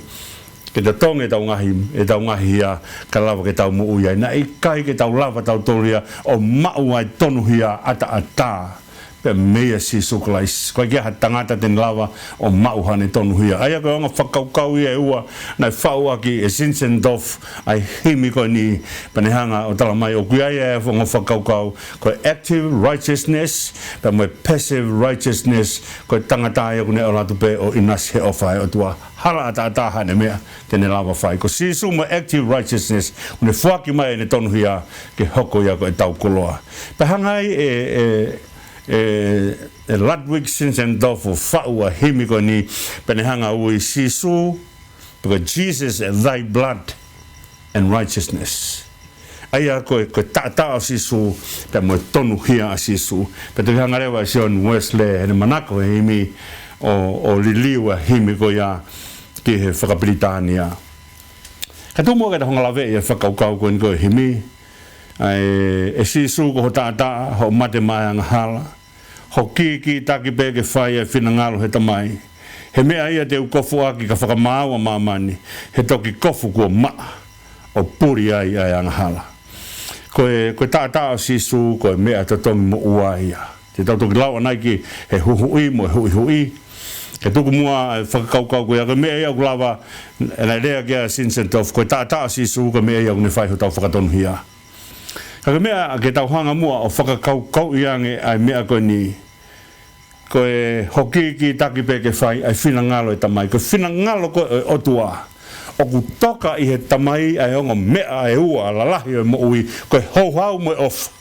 ke te tonge tau ngahi ia ka lava ke tau muu ia na i kai ke tau lava tau tolu ia o mau ai tonuhia ata pe mea Sīsū klais koe kia tangata ten lava o mau hane tonuhia ai koe onga whakaukau ia e ua na whau aki e Sinsendorf ai Himi koe ni pane hanga o tala mai o kuia ia e onga whakaukau koe active righteousness pe moe passive righteousness koe tangata ia kune o latu pe o inas he ofai o tua hala ata hane mea tene lava whai ko Sīsū mo active righteousness kune whaki mai ne tonuhia ke hoko ia koe tau koloa pe hangai Ludwig Sinsendorf o whau a Himi ko ni pene hanga ui Sīsū because Jesus thy blood and righteousness aia koe tata o Sīsū pe mo tonu hia a Sīsū pe te hanga rewa sion Uēsiliana hene manako e Himi o liliu a Himi ko ia ki he Whakabritania ka tumo ka te honga lawe ia whakaukau koe ni koe Himi e Sīsū ko ho tata ho mate mai anga hala ho ki taki pe ke whai e whinangalo he tamai he mea ia te ukofu aki ka whakamaawa mamani he toki kofu kua maa o puri ai anga hala koe tata o Sīsū koe mea te tongi mo ua ia te tau toki lau anai ki he huhui mo he hui ke tuku mua whakakaukau koe ka mea ia kulawa e nei rea kia Sinsendorf koe tata o Sīsū koe mea ia kune whai ho tau whakatonu hia ka mea ke tau hanga mua o whakakaukau iange ai mea koe ni koe hoki ki taki pe ke whai ai whinangalo e tamai koe whinangalo koe o tua o ku toka i he tamai ai ongo mea e ua lalahi o mo ui koe hauhau mo off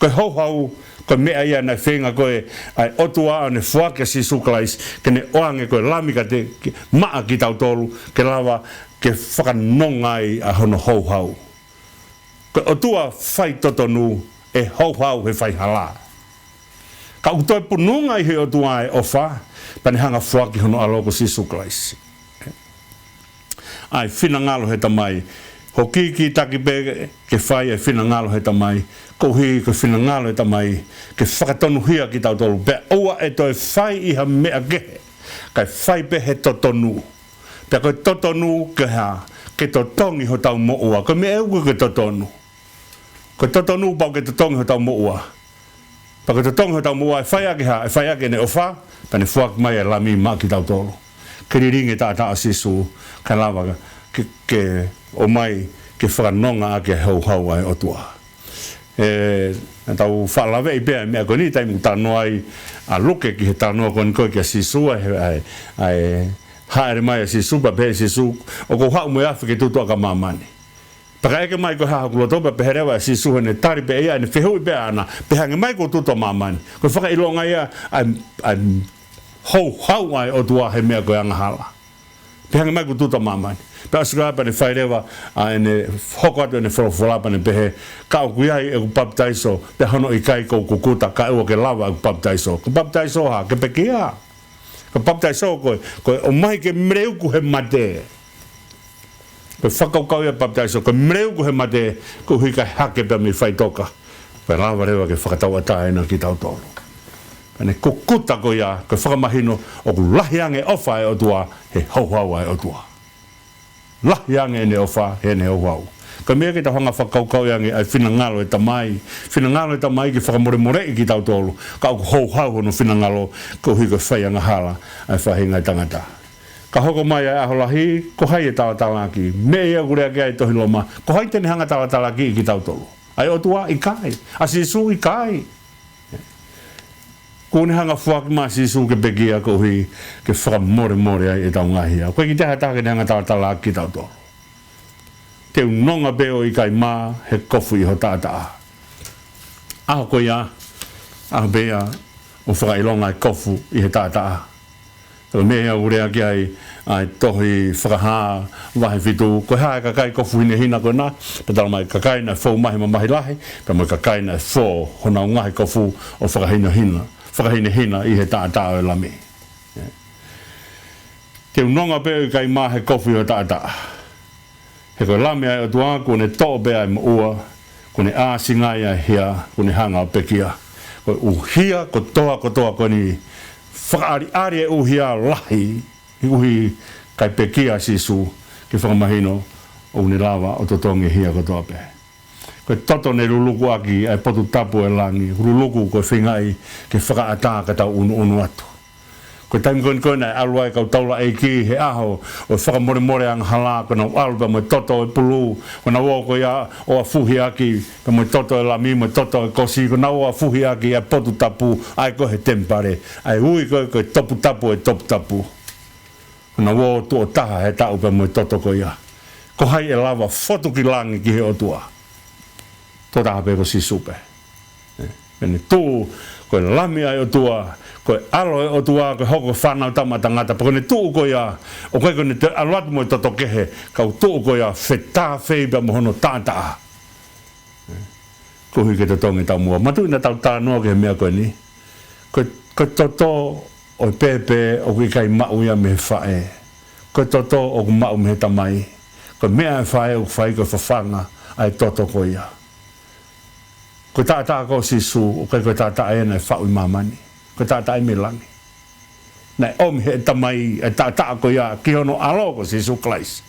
koe hauhau koe mea ia nei whenga koe ai o tua o ne whake Sīsū klais ke ne oange koe lamika te maa ki tau tolu ke lawa ke whakanongai a hono hauhau o tua whai totonu e hauhau he whai hala. Ka utoi pununga i he o tua e ofa, pane hanga whaki hono aloko Sīsū klais. ai finangalo he tamai hoki ki taki pe ke fai e finangalo he tamai kohi ke finangalo he tamai ke whakatonu hia ki tautolu pe oa e toi fai iha mea gehe kai fai pe he totonu pe koe totonu ke ha ke totongi ho tau mo'ua ko me eu ke totonu ko totonu pau ke totongi ho tau mo'ua pa ke totongi ho tau mo'ua e fai ake ha e fai ake ne ofa pa ne fuak mai e lami ma ki tautolu ke riringe ta Sīsū ka lava ke o mai ke whanonga ake hau hau ai otua tau whalawe i pēr mea koe ni taimu tānoa ai a luke ki he tānoa koe koe ki a Sīsū ai haere mai a Sīsū pa pēr Sīsū o ko hau moe afi ke tutua ka mamani paka eke mai koe haha kulotopa pe herewa a Sīsū hene tari pe ea ne whehui pe ana pe hange mai ko tutua mamani koe whaka ilonga ia ai hau ai otua he mea koe angahala pe hange mai ko tutua mamani pe asukapa ne whairewa ne hoko atu ne wholawholapa ne pehe ka o kuiai e ku baptaiso pe hano i kai ko kukuta ka ua ke lava ku baptaiso ha ke pekia ka baptaiso koe o mai ke mreu ku he mate pe whakaukau ia baptaiso ko mreu ku he mate ku hui kai hake pe mi whaitoka pe lava rewa ke whakatau ata ena ki tautolo ne kukuta ko ia ke whakamahino o ku lahiange ofa e otua he hauhau ai otua lahiange ne ofa he ne hauhau ka mea ke ta hanga whakaukau iange ai finangalo e tamai ki whakamore i ki tautolo ka au hauhau hono finangalo ko hui ko whaianga hala ai whahinga tangata ka hoko mai ai aholahi ko hai e tawatalaki me ia gurea ke ai tohi loma ko hai tene hanga tawatalaki i ki tautolo ai otua i kai a Sīsū i kai kone hanga fuaki ma Sīsū ke pekia ko hui ke whakamore ai e tau ngaahi au koe ki teha taha ke ne hanga tawatalaki ki tautolo te unonga beo i kai mā he kofu i ho tātaa aho ko ia aho bea o whakailonga i kofu i he tātaa so mea urea ki ai tohi whakaha wahe fitu ko hae kakai kofu hine hina ko nā pe tala mai kakai na fau mahi ma mahi lahi pe mai kakai na fau hona ungahi kofu o whakahina hina i he tātaa o lami te unonga beo i kai mā he kofu i ho tātaa he koe lame ai o tua kone to'o bea ai maua kone āsinga ai hia kone hanga o pekia koe uhia ko toa koni whakaari e uhia lahi i uhi kai pekia Sīsū ki whakamahino o ni lava o totongi hia ko toa pe koe toto ne ruluku aki ai potu tapu e langi ruluku koe whingai ke whakaata ka tau unu atu ko taim koe nei alua e kau taula EIKI he aho o whakamore ang hala kona alu pa mo toto e pulu kona ua ko ia o a fuhi aki pa mo toto e lami mo toto e kosi kona ua fuhi aki e potu tapu ai ko he tempare ai ui koe topu tapu e topu tapu kona ua o tuo taha he tau pa mo toto ko ia ko hai e lava fotu ki langi ki he o tua to taha pe ko Sīsū pe ene tu koe lami ai o tua koe alo e o tua koe hoko whanau tamata ngata pa kone tuu ko ia o koe kone te aluatu mo i toto kehe kau tuu ko ia whetā wheiba mo hono tātaa ko hui ke te tongi tau mua matu ina tau tānoa ke he mea koe ni koe toto o pepe o koe kai mau ia me he whae koe toto o ku mau me he tamai koe mea e whae o whae koe whawhanga ai toto ko ia koe tātaa ko Sīsū o koe tātaa e nei whau i mamani ko tātai me langi. Nei omi he tamai e tātaa ko ia ki hono alo ko Sīsū klais.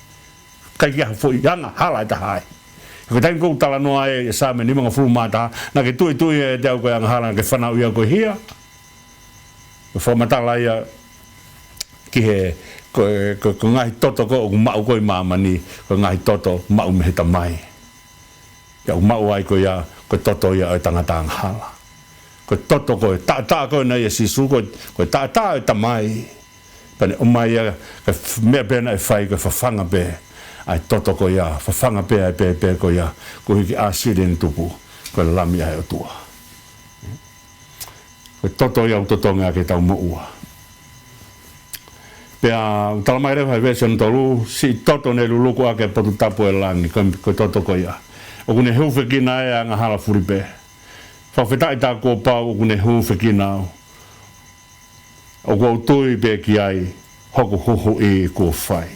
Kai kia fui anga hala e tahai. Ko taim kou tala noa e sāme ni mga fulu mātaha na ke tui e te au ko anga hala ke whanau ia ko hia. Ko whamatala ia ki he ko ngahi toto ko o mau ko i mamani ko ngahi toto mau me he tamai. Ia mau ai ko ia ko toto ia o tangata anga hala. Ko toto ko ta ko na ia Sīsū ko ta e tamai pane o mai ia ka me pena e fai ko fafanga be ai toto ko ia fafanga be ai pe ko ia ko hiki asiden tupu ko lami ai o tua ko toto ia toto nga ke tau mo ua pe a tala mai rewa version tolu si toto ne lulu ko ake potu tapu e langi ko toto ko ia o kune hufe kina e anga hala furipe whawhetai tā kō pāu o kune huwhekina o kō tui pe ki ai hokohoko e kō whai.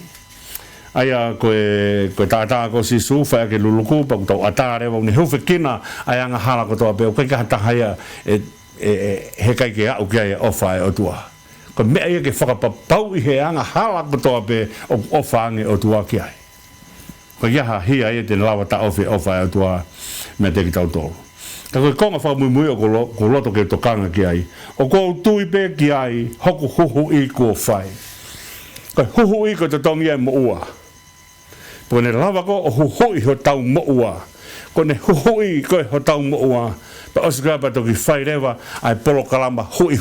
Aya koe tata ko Sīsū fa ke luluku pa to atare wa ni hofe kina aya nga hala ko to pe o ka ta haya he kai ke au ke ofa o tua ko me ia ke whaka pau I he anga hala ko to pe o ofa nge o tua ki ai ko ia ha hia ia te lawa ta ofa o tua me te ki tau tolu ka koe konga wha mui o ko loto ke tokanga ki ai o ko tui pe ki ai hoko huhu I ko whai ko huhu I ko te tongi ai mo ua ko ne lava ko o huhui ho tau mo'ua. Ko ne huhui ko ho tau mo'ua. Pa osgraba to ki whai rewa ai polokalama hui.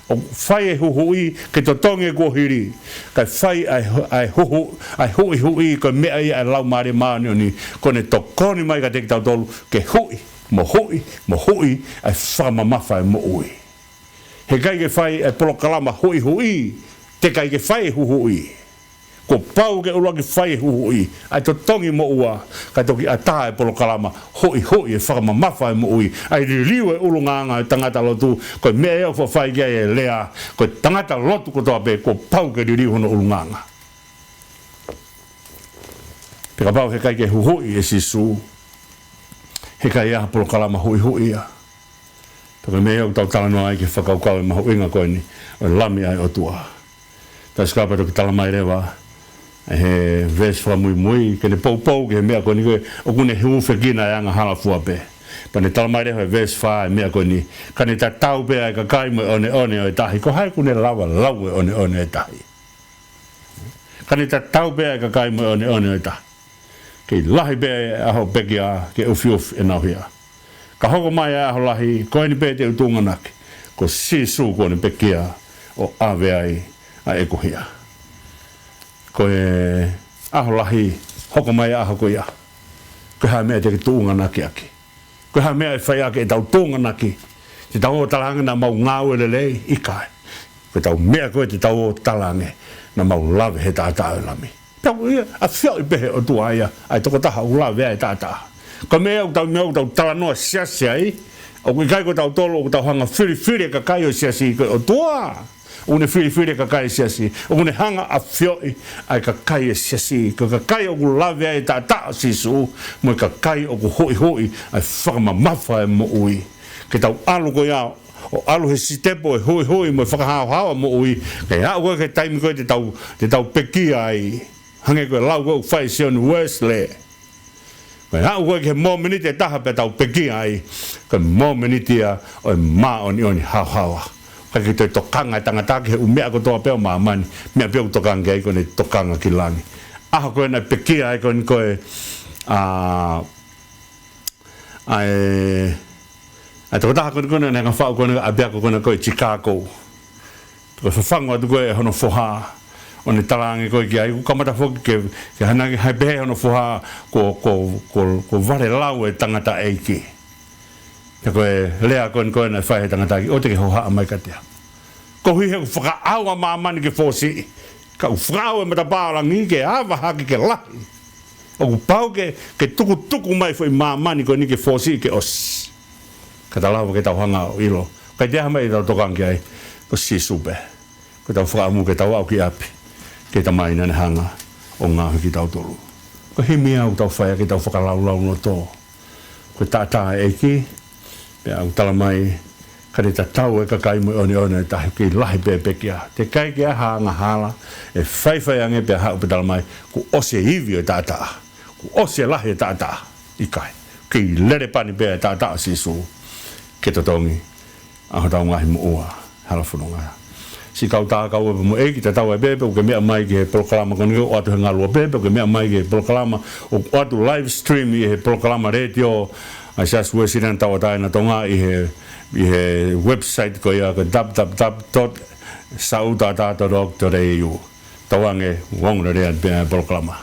O whai e huhui ke to tonge ko hiri. Kai whai ai hui ko mea I ai Laumālie maani ko ne tokoni mai ka teki tau tolu ke hui ai whamamafa e mo'ui. He kai ke whai ai polokalama hui te kai ke whai huhui. Ko pau ke ula ki whai hui ai to tongi mo ua kai toki ata e polokalama hui e whakamamafa e mo ui ai riliu e ulunganga e tangata lotu ko mea eo whai kia e lea ko tangata lotu ko toa pe ko pau ke riliu hono ulunganga peka pau he kai ke hui e Sīsū he kai aha polokalama hui ia toki mea eo tau talanoa ai ke whakaukau e mahu inga koe ni o lami ai o tua tai skapa toki talamai rewa he ves fra mui ke ne pou ke mea ko ni o kune hu fekina anga hala fua pe pa ne talmai he ves fa mea ko ni ka ne ta tau pe ai ka kai mo one o tahi ko hai kune lawa one e tahi ka ne ta tau pe ai ka kai mo one o tahi ke lahi pe a ho pekia ke ufiuf e nauhia ka hoko mai a ho lahi ko ni pe te utunga naki ko Sīsū ko ni pekia o aveai a ekohia ko e aho lahi hoko mai aho ko ia ko ha mea te tuunga naki aki ko ha mea e whai ake e tau tuunga naki te tau o talange na mau ngāu ele lei ikai ko tau mea koe te tau o talange na mau lave he tātā e lami tau ia a whiau I pehe o tua ia ai toko taha u lave e tātā ko mea o tau talanoa Siasi ai o kai ko tau tolo o tau hanga whiri ka kai o Siasi o tua une whiri ka kai Siasi o une hanga a whioi ai ka kai Siasi ka kai o ku lave ai tātā Sīsū mo ka kai o ku hoi ai whakamamafa e mo ui ke tau alu ko ia o alu he sitepo e hoi mo whakahao mo ui ke hao koe ke taimi koe te tau peki ai hange koe lau koe whai sion Uēsiliana ke hao koe ke mō miniti e taha pe tau peki ai ke mō miniti a o mā oni hao ke te tokanga tangata ke umea ko toa peo maamani mea peo tokanga ai ko ne tokanga ki langi aha koe na pekia ai koe ai toko taha koe ne nga whao koe a bea koe Chicago toko whawhango atu koe hono whoha o ne talangi koe ki ai ku kamata whoki ke hanagi hai behe hono whoha ko vare lau e tangata EIKI te koe lea koe na whae tangata ki o te ke hoha amai katea ko hui he whakaaua maamani ke whosi ka ufrau e matapārangi ke awa haki ke lahi o ku pau ke tuku mai whai maamani koe ni ke whosi ke os ka talawa ke tau hanga o ilo kai te hamai tau tokangi ai ko Sīsū pe ko tau whakaamu ke tau au ki api ke ta mai nane hanga o ngāhi ki tau tolu ko Himi au tau whaia ke tau whakalaulau no tō ko tātā EIKI pe au talamai kare ta tau e ka kai mo one ta ki lahi pe pekia te kai ke hanga hala e whai ange pe hau pe talamai ku ose iwi o tata ku ose lahi tata I kai ki lere pani pe tata Sīsū ke totongi aho tau ngahi mo ua Vahefonua si kau TAKAUA mo EIKI te tau e pepe o ke mea mai ki he polokalama koni o atu he ngalua pepe o ke mea mai ki he polokalama o atu live stream I he polokalama radio ai Siasi Uēsiliana tau ataina tonga I he website ko ia ko www.sautata.org.au tawange wonga rea pe polokalama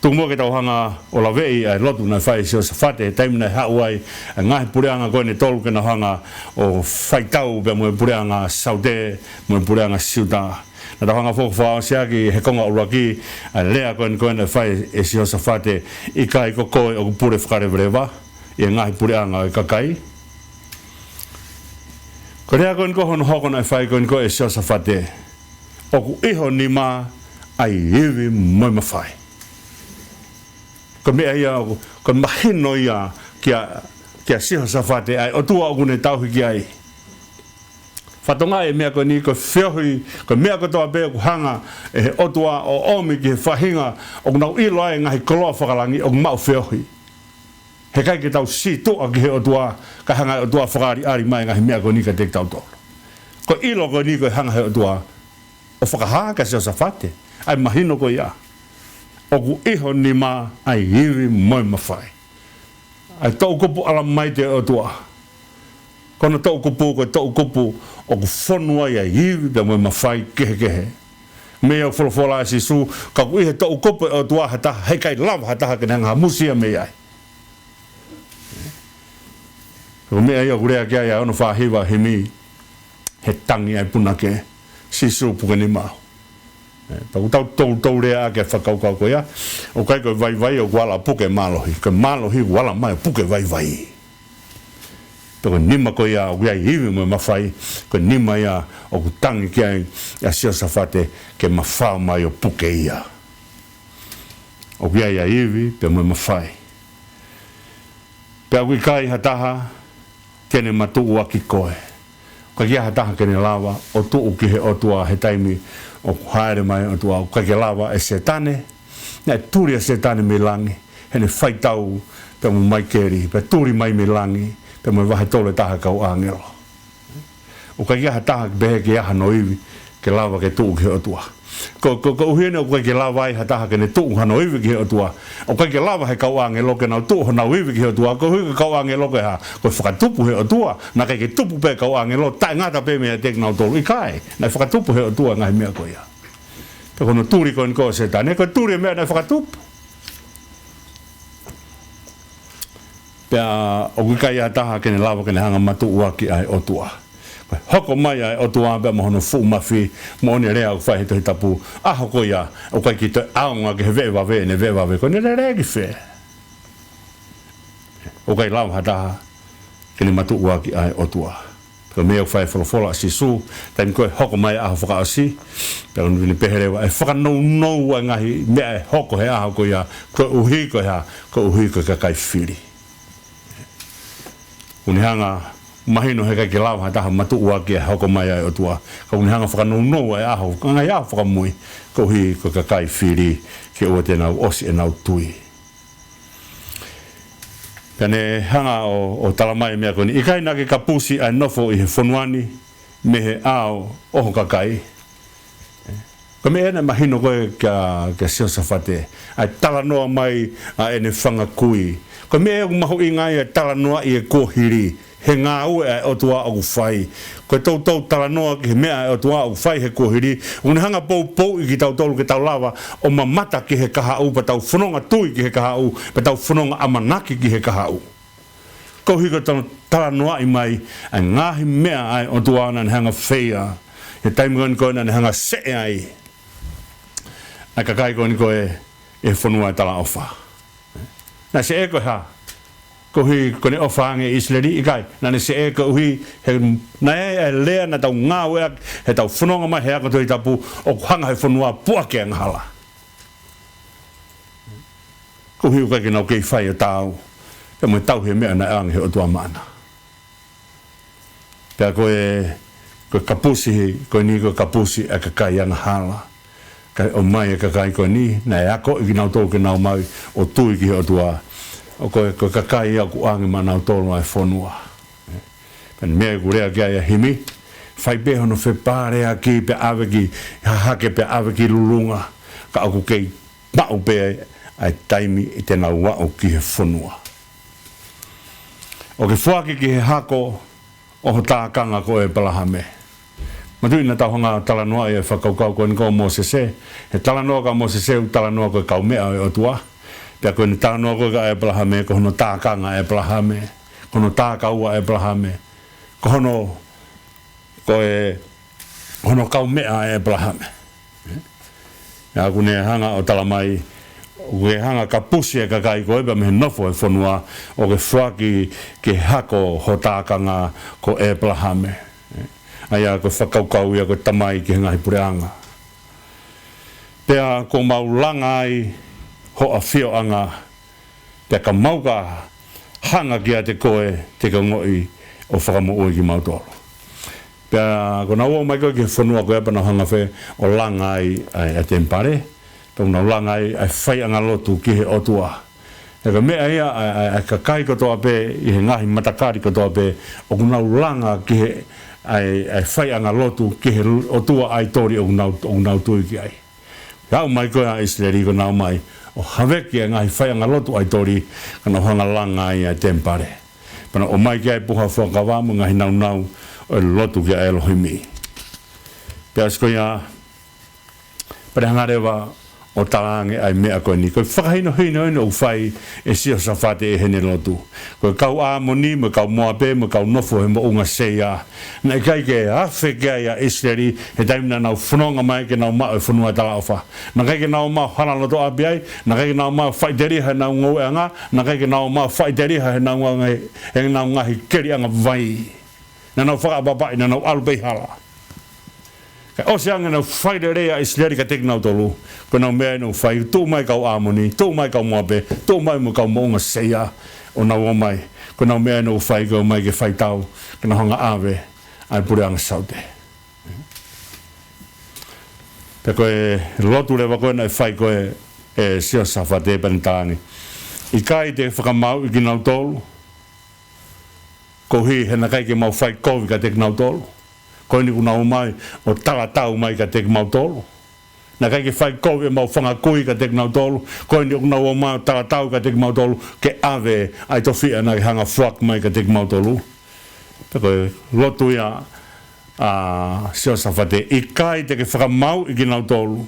tu mo ke tau hanga o la vei ai lotu na fai so fate time na hawai ngahi pureanga ko ne tolu ke na hanga o fai tau pe mo pureanga saude mo pureanga siuta na tau hanga fo fa siaki he konga uraki lea ko ne fai e so fate I kai ko o pure fkare breva I ngahi pureanga ka kai ko rea ko hono hoko na fai ko e so fate o ku iho ni ma ai iwi moi mawhai. Ko mea ia ko mahino ia kia siho sa whate ai o tua o ne tauhi ki ai. Whatonga e mea ko ni ko whiohi, ko mea ko toa bea ko hanga e he otua o omi ki he whahinga o nau ilo ai ngahi koloa whakalangi o mau whiohi. He kai ke tau si toa ki he otua ka hanga o tua whakari ari mai ngahi mea ko ni ka tek tau tolo. Ko ilo ko ni ko hanga he otua o whakahaa ka siho sa whate ai mahino ko ia. O ku iho ni ma ai hiwi moi mawhai. Ai tau kupu ala mai te otua. Kono tau kupu ko tau kupu o ku whanua ia hiwi pe moi mawhai kehe. Mea wholofola a Sīsū, ka ku ihe tau kupu o tua hataha, hei kai lava hataha kene hanga musia mea ai. Ko mea ia kurea kia ia ono whahiwa Himi, he tangi ai puna ke Sīsū puke ni mau. Tau rea ake whakaukau ko ia, o kai koe vai o kuala puke malohi, koe malohi kuala mai puke vai. Toko nima ko ia o kia hiwi mo mawhai, koe nima ia o ku tangi kia ia sio sa whate ke mawhao mai o puke ia. O kia ia hiwi pe mo mawhai. Pe au kai hataha kene matu aki koe. Ka kia hataha kene lawa o tuu ki he otua he taimi o haere mai o tua o kake lawa e setane. Nea turi a setane me langi. Hene whaitau pe mo mai keri. Pe turi mai me langi. Pe mo wahe tole taha kau angelo. O kake aha taha behe ke aha no iwi ke lawa ke tuu ki he otua. Ko uhiene o kake lawa ai hataha kene tuu hano iwi ki he otua. O kake lawa he kau angelo ke nau tuu hano iwi ki he otua. Ko hui ka kau angelo ke ha. Ko whakatupu he otua. Na kake tupu pe kau angelo. Tai ngata pe mea tek nau tolu. Ikai. Na whakatupu he otua ngahi mea ko ia. Pe kono turi ko nko se tane. Ko turi mea na whakatupu. Pea o kukai hataha kene lawa kene hanga matu uaki ai otua. Hoko mai ai otua pe mohono fu mafi mo ne rea ko fai to tapu a hoko ia o kai ki te aunga ke veva ve ne veva ve ko ne rea ki fe o kai lawa hataha kene matu uaki ai otua ko me o fai folo a Sīsū taim ko hoko mai a foka asi pe on ni pehere wa e foka no ngahi me hoko he a hoko ia ko uhi ko ha ko uhi ko ka kai fili unihanga mahino he kai lawa hataha matu uaki hoko mai ai otua ka unihanga whakanounou ai aho ngai aho whakamui ko hi ko ka kai whiri ke ua tēnā osi e nau tui kane hanga o talamai mea koni ikai nake ka pusi ai nofo i he whonuani me he ao oho ka kai ka me ena mahino koe ka siosa whate ai talanoa mai a ene whanga kui ka me e maho i ngai ai talanoa i e kohiri he ngā ue ai o tua au whai. Koe tau talanoa ki he mea ai o tua au whai he kohiri. Une hanga pou i ki tau tolu ki tau lawa o mamata ki he kaha au, pa tau whanonga tui ki he kaha au, pa tau whanonga amanaki ki he kaha au. Ko hiko tau talanoa i mai ai ngāhi mea ai o tua ana hanga whea. He taimugani koe ana hanga se ai. Ai kakai koe ni koe e whanua e tala ofa. Nā se e koe ha. Ko hi kone ofange Israeli ikai nane se e ko hi he na e lea na tau ngā wea he tau whanonga mai he ako toi tapu o hanga he whanua puake ang hala ko hi ukai ki nau kei whai o tau e mo tau he mea na ang he o tua mana pia koe kapusi koe ni ko kapusi e kakai ang hala kai o mai e kakai koe ni na e ako i ki nau tau ki nau mai o tui ki he o tua o koe kakai ia ku angi mana o tolu ai whanua. Pene mea kurea kia ia Himi, whai beho no whepare a ki pe awe ki, hake pe awe ki lulunga, ka aku kei mau pe ai taimi i tēnā wao ki he whanua. O ke whaki ki he hako, o ho tākanga ko e palahame. Matui na tauhanga talanoa e whakaukau koe ni ko mo se se, he talanoa ka mo se se u talanoa koe kau mea e o tua, pia koe ni tānoa koe ka e palahame, ko hono tākanga e palahame, ko hono TAKAUA e palahame, ko hono koe hono kau mea e palahame. Ia kune hanga o talamai, koe hanga ka pusi e kakai koe, pia mehe nofo e whanua, o ke whaki ke hako ho tākanga ko e palahame. Aia koe whakaukau ia koe tamai ki ngahi pureanga. Pea ko maulanga ai ho a fio anga. Pea ka mauka hanga kia te koe te ka ngoi o whakamo oi ki mautoro. Pea ko na ua mai koe ki whanua koe pana hanga whe o langa ai a tempare. Pea na langa ai whai anga lotu ki he otua. E ka mea ia a ka kai katoa pe i he ngahi matakari katoa pe o kuna langa ki he ai whai anga lotu ki he otua ai tori o kuna tui ki ai. Kau mai koe a Israeli ko nau mai o haweki a ngahi whai anga lotu ai tori kana hanga langa ai a tempare. Pana o mai ki ai puha whakawamu ngahi nau o lotu ki a Himi. Pea sko ia pare hangarewa o talange ai mea koe ni. Koe whakahino hino o whai e sio sa whate e hene lotu. Koe kau āmoni, me kau moape, me kau nofo he mo unga seia. Nei kai ke hawhe kia ia Israeli he taimina nau whanonga mai ke nau mao e whanua tala ofa. Na kai ke nau mao hana loto api ai, na kai ke nau mao whaiteri he nau ngau e anga, na kai ke nau mao whaiteri he nau ngahi keri anga vai. Na nau whakapapai, na nau alupei hala. Ka o seanga na whaire rea Israeli ka teknau tolu. Ko nau mea nau whai, tō mai kau āmoni, tō mai kau moape, tō mai mo kau moonga seia o nau o mai. Ko nau mea nau whai kau mai ke whai tau, ka nau hanga awe, ai pure anga saute. Pe koe lotu rewa koe nai whai koe e sio sa whate panitāngi. I kai te whakamau i ki nau tolu, ko hi hena kai ke mau whai kovi ka teknau tolu. Koe ni kuna o mai o tala tau mai ka tek mautolo. Na kai ke whai koe mau whanga kui ka tek mautolo. Koe ni kuna o mai o tala tau ka tek mautolo. Ke ave ai towhia na ke hanga whak mai ka tek mautolo. Pe koe lotu ia sio sa whate. I kai te ke whakamau i ki nautolo.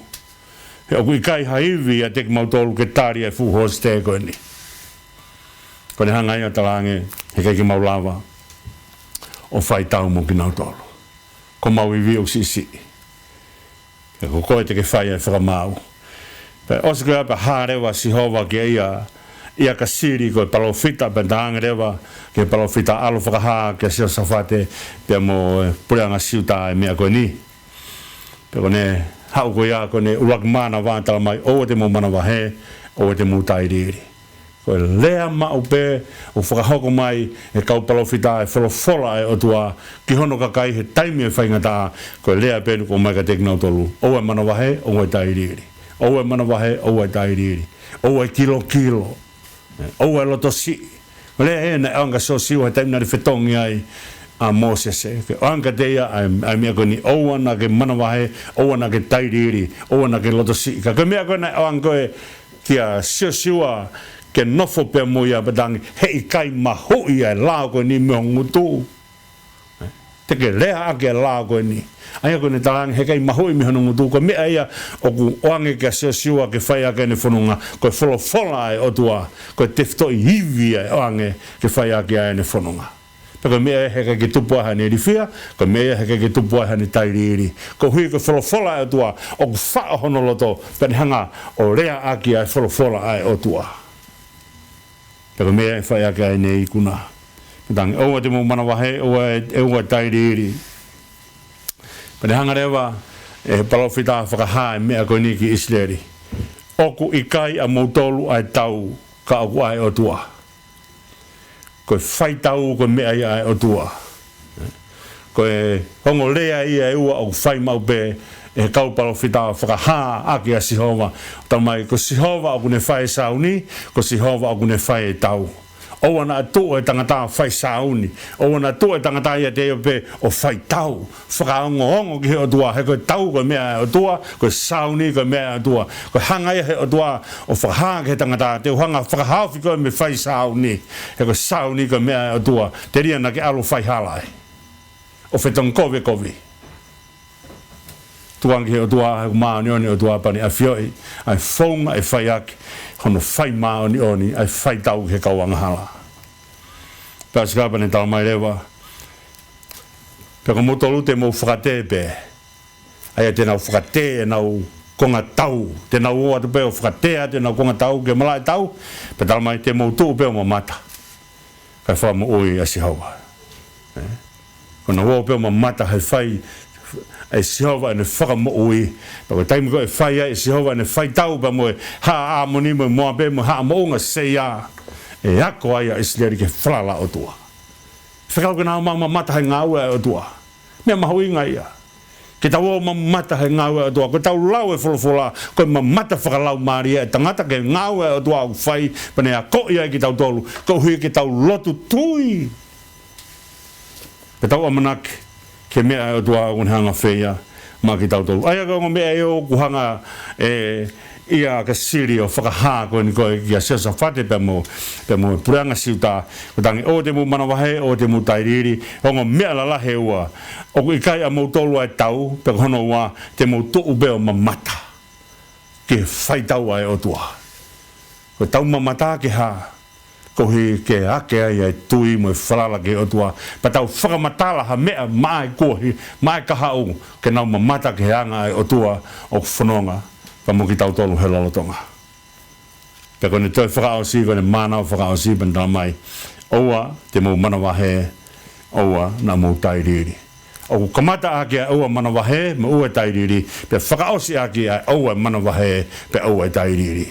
He oku i kai haiwi a tek mautolo ke tari ai fuho ste koe ni. Koe ni hanga ia talange he kai ke maulawa o whai tau mo ki nautolo. Ko mau i viu Sīsī. E ko koe te ke whai e whakamau. Pe osu koe apa hārewa si hova ki ia ka siri koe palofita pe tāngarewa ke palofita alo whakahā ke sio sawhate pe mo pureanga siuta e mea koe ni. Pe kone hau koe ia kone urak mana wāntala mai o te mo mana wahe o te mo tairiri. Koe lea mau pe o whakahoko mai e kau palofita e wholofola e otua ki hono kakai he taimi e whaingata koe lea pe nuko mai ka teknau tolu. O e mana wahe, o e tairiri. O e mana wahe, o e tairiri. O e kilo. O e loto si. Lea e na anga so siwa he taimi nari whetongi ai a Mosese. Ke anga teia ai mea koe ni o ana ke mana wahe, o ana ke tairiri, o ana ke loto si. Ka koe mea koe na anga koe kia siwa ke nofo pe moia badangi hei kai mahui ai lao koe ni mea ngutu. Te ke lea ake lao koe ni. Aia koe ni tarangi hei kai mahui mea ngutu. Koe mea ia oku oange kia siwa ke whai ake ni whanunga. Koe wholofola ai otua. Koe tefto i hivi ai oange ke whai ake ai ni whanunga. Koe mea heke ke tupu aha ni rifia. Koe mea heke ke tupu aha ni tairiri. Koe hui koe wholofola ai otua. Oku wha honoloto peni hanga o rea ake ai wholofola ai otua. Pero mea e whai ake ai nei kuna. Tangi, oua te mo mana wahe, oua tairiri. Pene hanga rewa, e palofita whakahā e mea koe ni ki Israeli. Oku i kai a mautolu ai tau ka oku ai otua. Koe whai tau koe mea i ai otua. Koe hongo lea ia e ua oku whai mau pe e kau palofita whakahā ake a Sihova. Tamai, ko Sihova oku ne whai sauni, ko Sihova oku ne whai tau. O ana atu e tangata whai sauni. O ana atu e tangata ia te pe o whai tau. Whakaongo ki he otua. He koe tau koe mea otua, koe sauni koe mea otua. Koe hanga ia he otua o whakahā ke he tangata. Te uhanga whakahauwhi koe me whai sauni. He koe sauni koe mea otua. Te ria na ke alo whai halai. O whetong kovi. Tuangi he otua, he maoni oni otua pani a fioi, ai whaunga e whai ake, hono whai maoni oni, ai whai tau he kauanga hala. Pea sikapa ne tau mai rewa, pea ko motolu te mo whakate pe, ai te nau whakate, nau konga tau, te nau oa te peo whakatea, te nau konga tau, ke malai tau, pea tau mai te mo tuu peo ma mata, kai wha mo oi asi haua. Kona oa peo ma mata, hai whai, ai Sihova ne whakamoui pa taimi ko e whai ai Sihova ne whai tau pa mo ha a moni mo moa pe mo ha mounga seia e ako ai a Israeli ke whalala o tua whakau kena mama mata hai ngāua o tua mea mahui ngai a ke tau o mamata he ngāua o tua, ko tau lau e wholofola, ko mamata Fakalaumālie, e tangata ke ngāua o tua au whai, pane a ko ia ki tau tolu, ko hui ki tau lotu tui. Pe tau amanak, ke mea o tua o hanga whea, ma ki tau tolu. Aia ka mea e o kuhanga ia ka siri o whakahā ko ni koe ki a sesa whate pe mo puranga siuta ko tangi o te mu manawahe o te mu tairiri hongo mea la lahe ua o ku ikai a mo tolu ai tau pe hono ua te mo tuu beo mamata ke whaitau ai o tua ko tau mamata ke ha ko hi ke ake ai ai tui mo whalala ke o tua pa tau whakamatala ha mea mai kohi mai kahau ke nau mamata ke hanga ai o tua o whanonga pa mo ki tau tolu he lalotonga. Pe kone toi whakaosi, kone mānau whakaosi benda mai. Oua te mo manawahe, oua na mo tairiri. O kamata ake a oua manawahe, me ua tairiri. Pe whakaosi ake a oua manawahe, pe oua tairiri.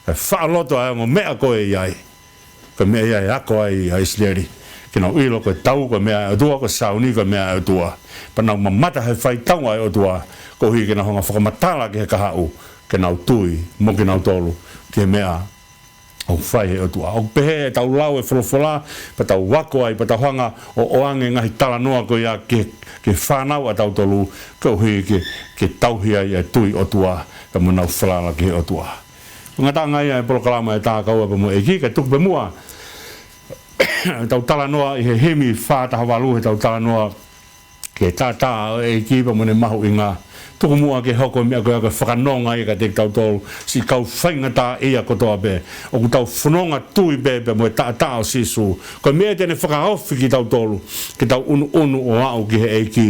Pe whaaloto a ngo mea koe iai. Ko mea iai ako ai a Israeli. Kino ilo ko tau ko mea o tua, ko sauni ko mea o tua. Pa nau mamata he whai tau ai o tua. Ko hui kena honga whakamatala ki he kahau, ke nau tui, mo ke nau tolu, ki he mea o whai he o tua. O pehe e tau lau e wholofola, pa tau wako ai, pa tau hanga o oange ngahi tala noa ko ia ke whanau a tau tolu, ko hui ke tauhi ai e tui o tua, ka mo nau whalala ki he o tua. Ngata ngai ai polokalama e TAKAUA pa mo EIKI, ka tuku pe mua, tau tala noa i he Himi whātaha walu he tau tala noa ke tātā EIKI pa mo ne mahu i ngā tuku mua ke hoko mea koe ake whakanonga i ka te tau tolu si kau whainga tā ia kotoa pe o ku tau whanonga tui pe mo e tā o Sīsū koe mea tene whakaofi ki tau tolu ki tau unu o au ki he EIKI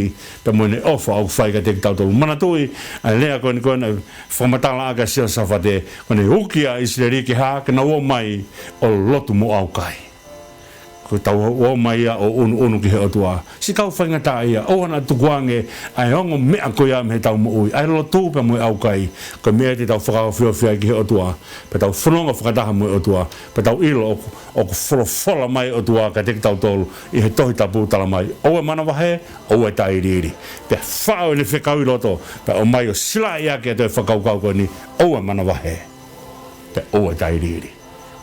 pe mo ne ofa au whai ka te tau tolu mana tui a lea koe ni koe na whamatala aka sia sawhate koe ne ukia Israeli ki ha ke na o mai o lotu mo au kai ko tau o mai o unu ki he o tua si kau whainga tā ia o ana tukuange ai ongo mea ko ia me tau mo ui ai lo tū pe mo au kai ko mea te tau whakawhiawhia ki he o tua pe tau whanonga whakataha mo o tua pe tau ilo o ku wholofola mai o tua ka te tau tolu i he tohi tapu tala mai o e manawahe o e tairiri pe whao ni whekau i loto pe o mai o sila ia ki a te whakaukau ko ni o e manawahe pe o e tairiri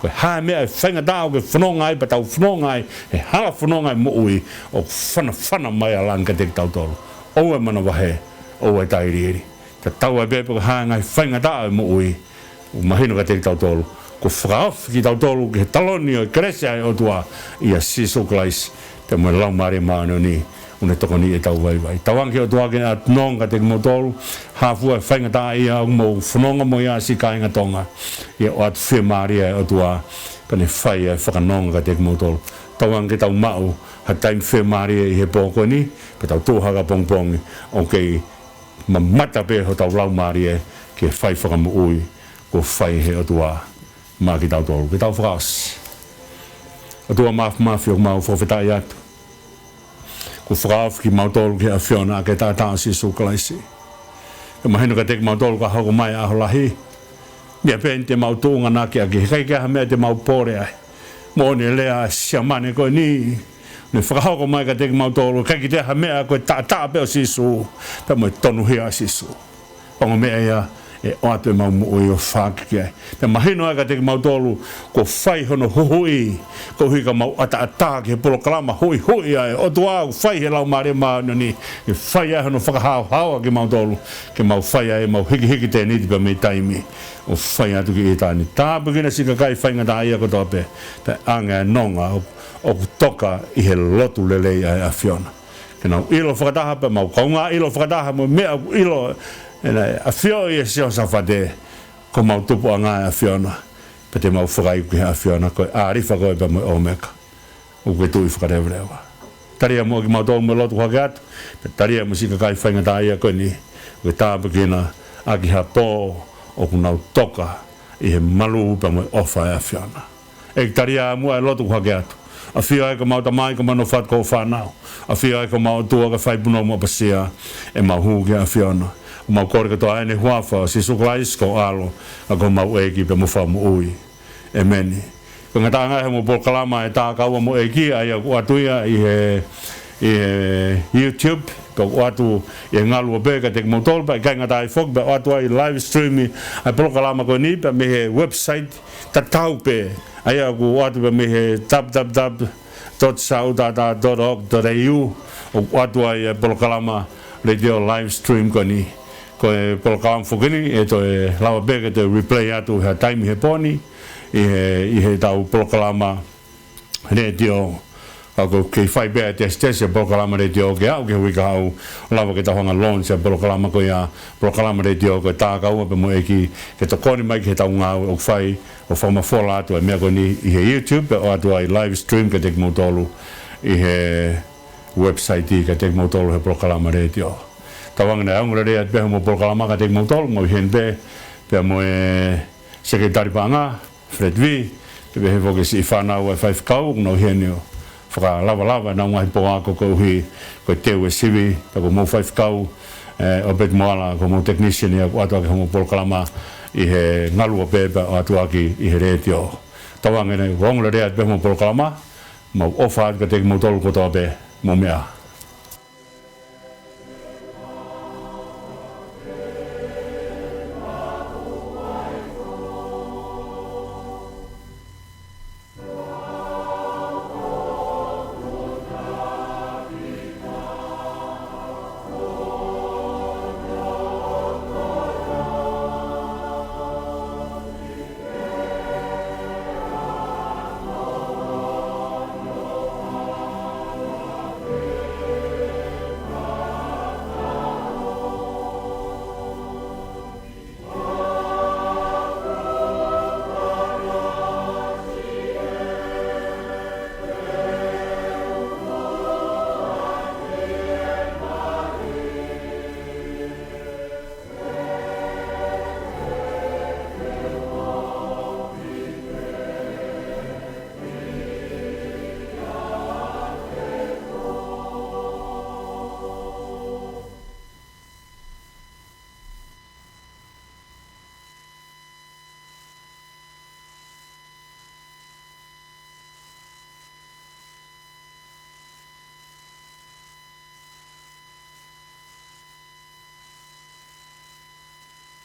ko ha mea e whainga tau ke whanonga ai pa tau whanonga ai he hala whanonga ai mo ui o whana mai a langa te tau tolu o e manawahe o e tairiri ta tau e bepo ka ha ngai whainga tau mo ui o mahino ka te tau tolu ko whakaof ki tau tolu ke taloni o krese ai o tua i a Sīsū klais te mo Fakalaumālie maano ni une Tokoni e tau vai tawangi o tua ke a nonga te mo tolu hafua whainga tā ia mo whanonga mo ia si kainga tonga ia o atu whiamaria o tua kane whai e whakanonga te mo tolu tawangi tau mau ha taim whiamaria i he pōko ni pe tau tōhaka pongpongi o kei mamata pe ho tau Fakalaumālie ke whai whakamu ui ko whai he o tua mā ki tau tolu ke tau whakas o tua mafi o mau whawhetai atu ko whakaaf ki mautolu ki a whiona ke tātā Sīsū klaisi. E mahinu ka teki mautolu ka hoko mai aho lahi. Mia pen te mautunga nā ki a ki hei keha mea te maupore ai. Mōni lea siamane koe ni. Ne whakahoko mai ka teki mautolu kai ki teha mea koe tātā peo Sīsū. Pea mo e tonu hia Sīsū. Ongo mea ia e o atu e mau ui o whākiki ai. Pea mahinu ai ka teki mautolu ko whai hono huhui. Ko hui ka mau ata ki he polokalama hui ai. O tua au whai he Fakalaumālie maano ni. E whai ai hono whakahau ki mautolu. Ke mau whai ai mau hiki te niti pa me taimi. O whai atu ki e tāni. Tāpu kina sika kai whainga tā ia kotoa pe. Pe anga e nonga o toka i he lotu lelei ai a whiona. Ke nau ilo whakataha pe mau kaunga ilo whakataha mo mea ilo a whio i e sio sa whate ko mau tupu a ngā a whiona pe te mau whakai ki a whiona koe a rifa koe pa mo o meka o koe tui whakarewerewa taria mua ki mau tōu me lotu hake atu pe taria mo sika kai whainga tā ia koe ni koe tāpa kina a ki ha pō o ku nau toka i he malu pa mo ofa a whiona e taria mua e lotu hake atu a fia ai ka mau tamai ka mano fat ko whanau a fia ai ka mau tua ka whaipuno mo pasia e mau huge a fia ona mau kore ka toa ene huafa Sīsū ko alo a ko mau EIKI pe mo wha mo ui e meni ka ngata ngai mo polokalama e TAKAUA mo EIKI ai aku atuia i he YouTube ko atu e ngalu be ka tek motol pa ka ngata i fok be atu i live stream ai polokalama ko ni pe me he website tatau pe ai aku atu pe me he www.saudata.org.au o atu ai polokalama radio live stream ko ni ko e polokalama fokini e to e lawa be ka te replay atu ha time he poni i he tau polokalama radio ako ke fai be te polokalama radio ke au ke wika au lava ke tahonga launch polokalama ko ya polokalama radio ko TAKAUA pe mo EIKI ke Tokoni mai ke tau ngau o fai o fama fola atu me ko ni i he YouTube o atu ai live stream ke tek motolu i he website ke tek motolu he polokalama radio tawang na ang re pe mo polokalama ka tek motolu mo hen be mo sekretari panga Fred V pe he voke si fana o 5 kau no henio Fakalaumālie na ngai poa ko hi ko te sivi ko mo 5 kau o bet moala ko mo technician ya atu ko mo polokalama i he ngalu pe atu aki i he radio tawang ne wong le re pe mo polokalama mo ofa ka te mo tol ko to be mo mea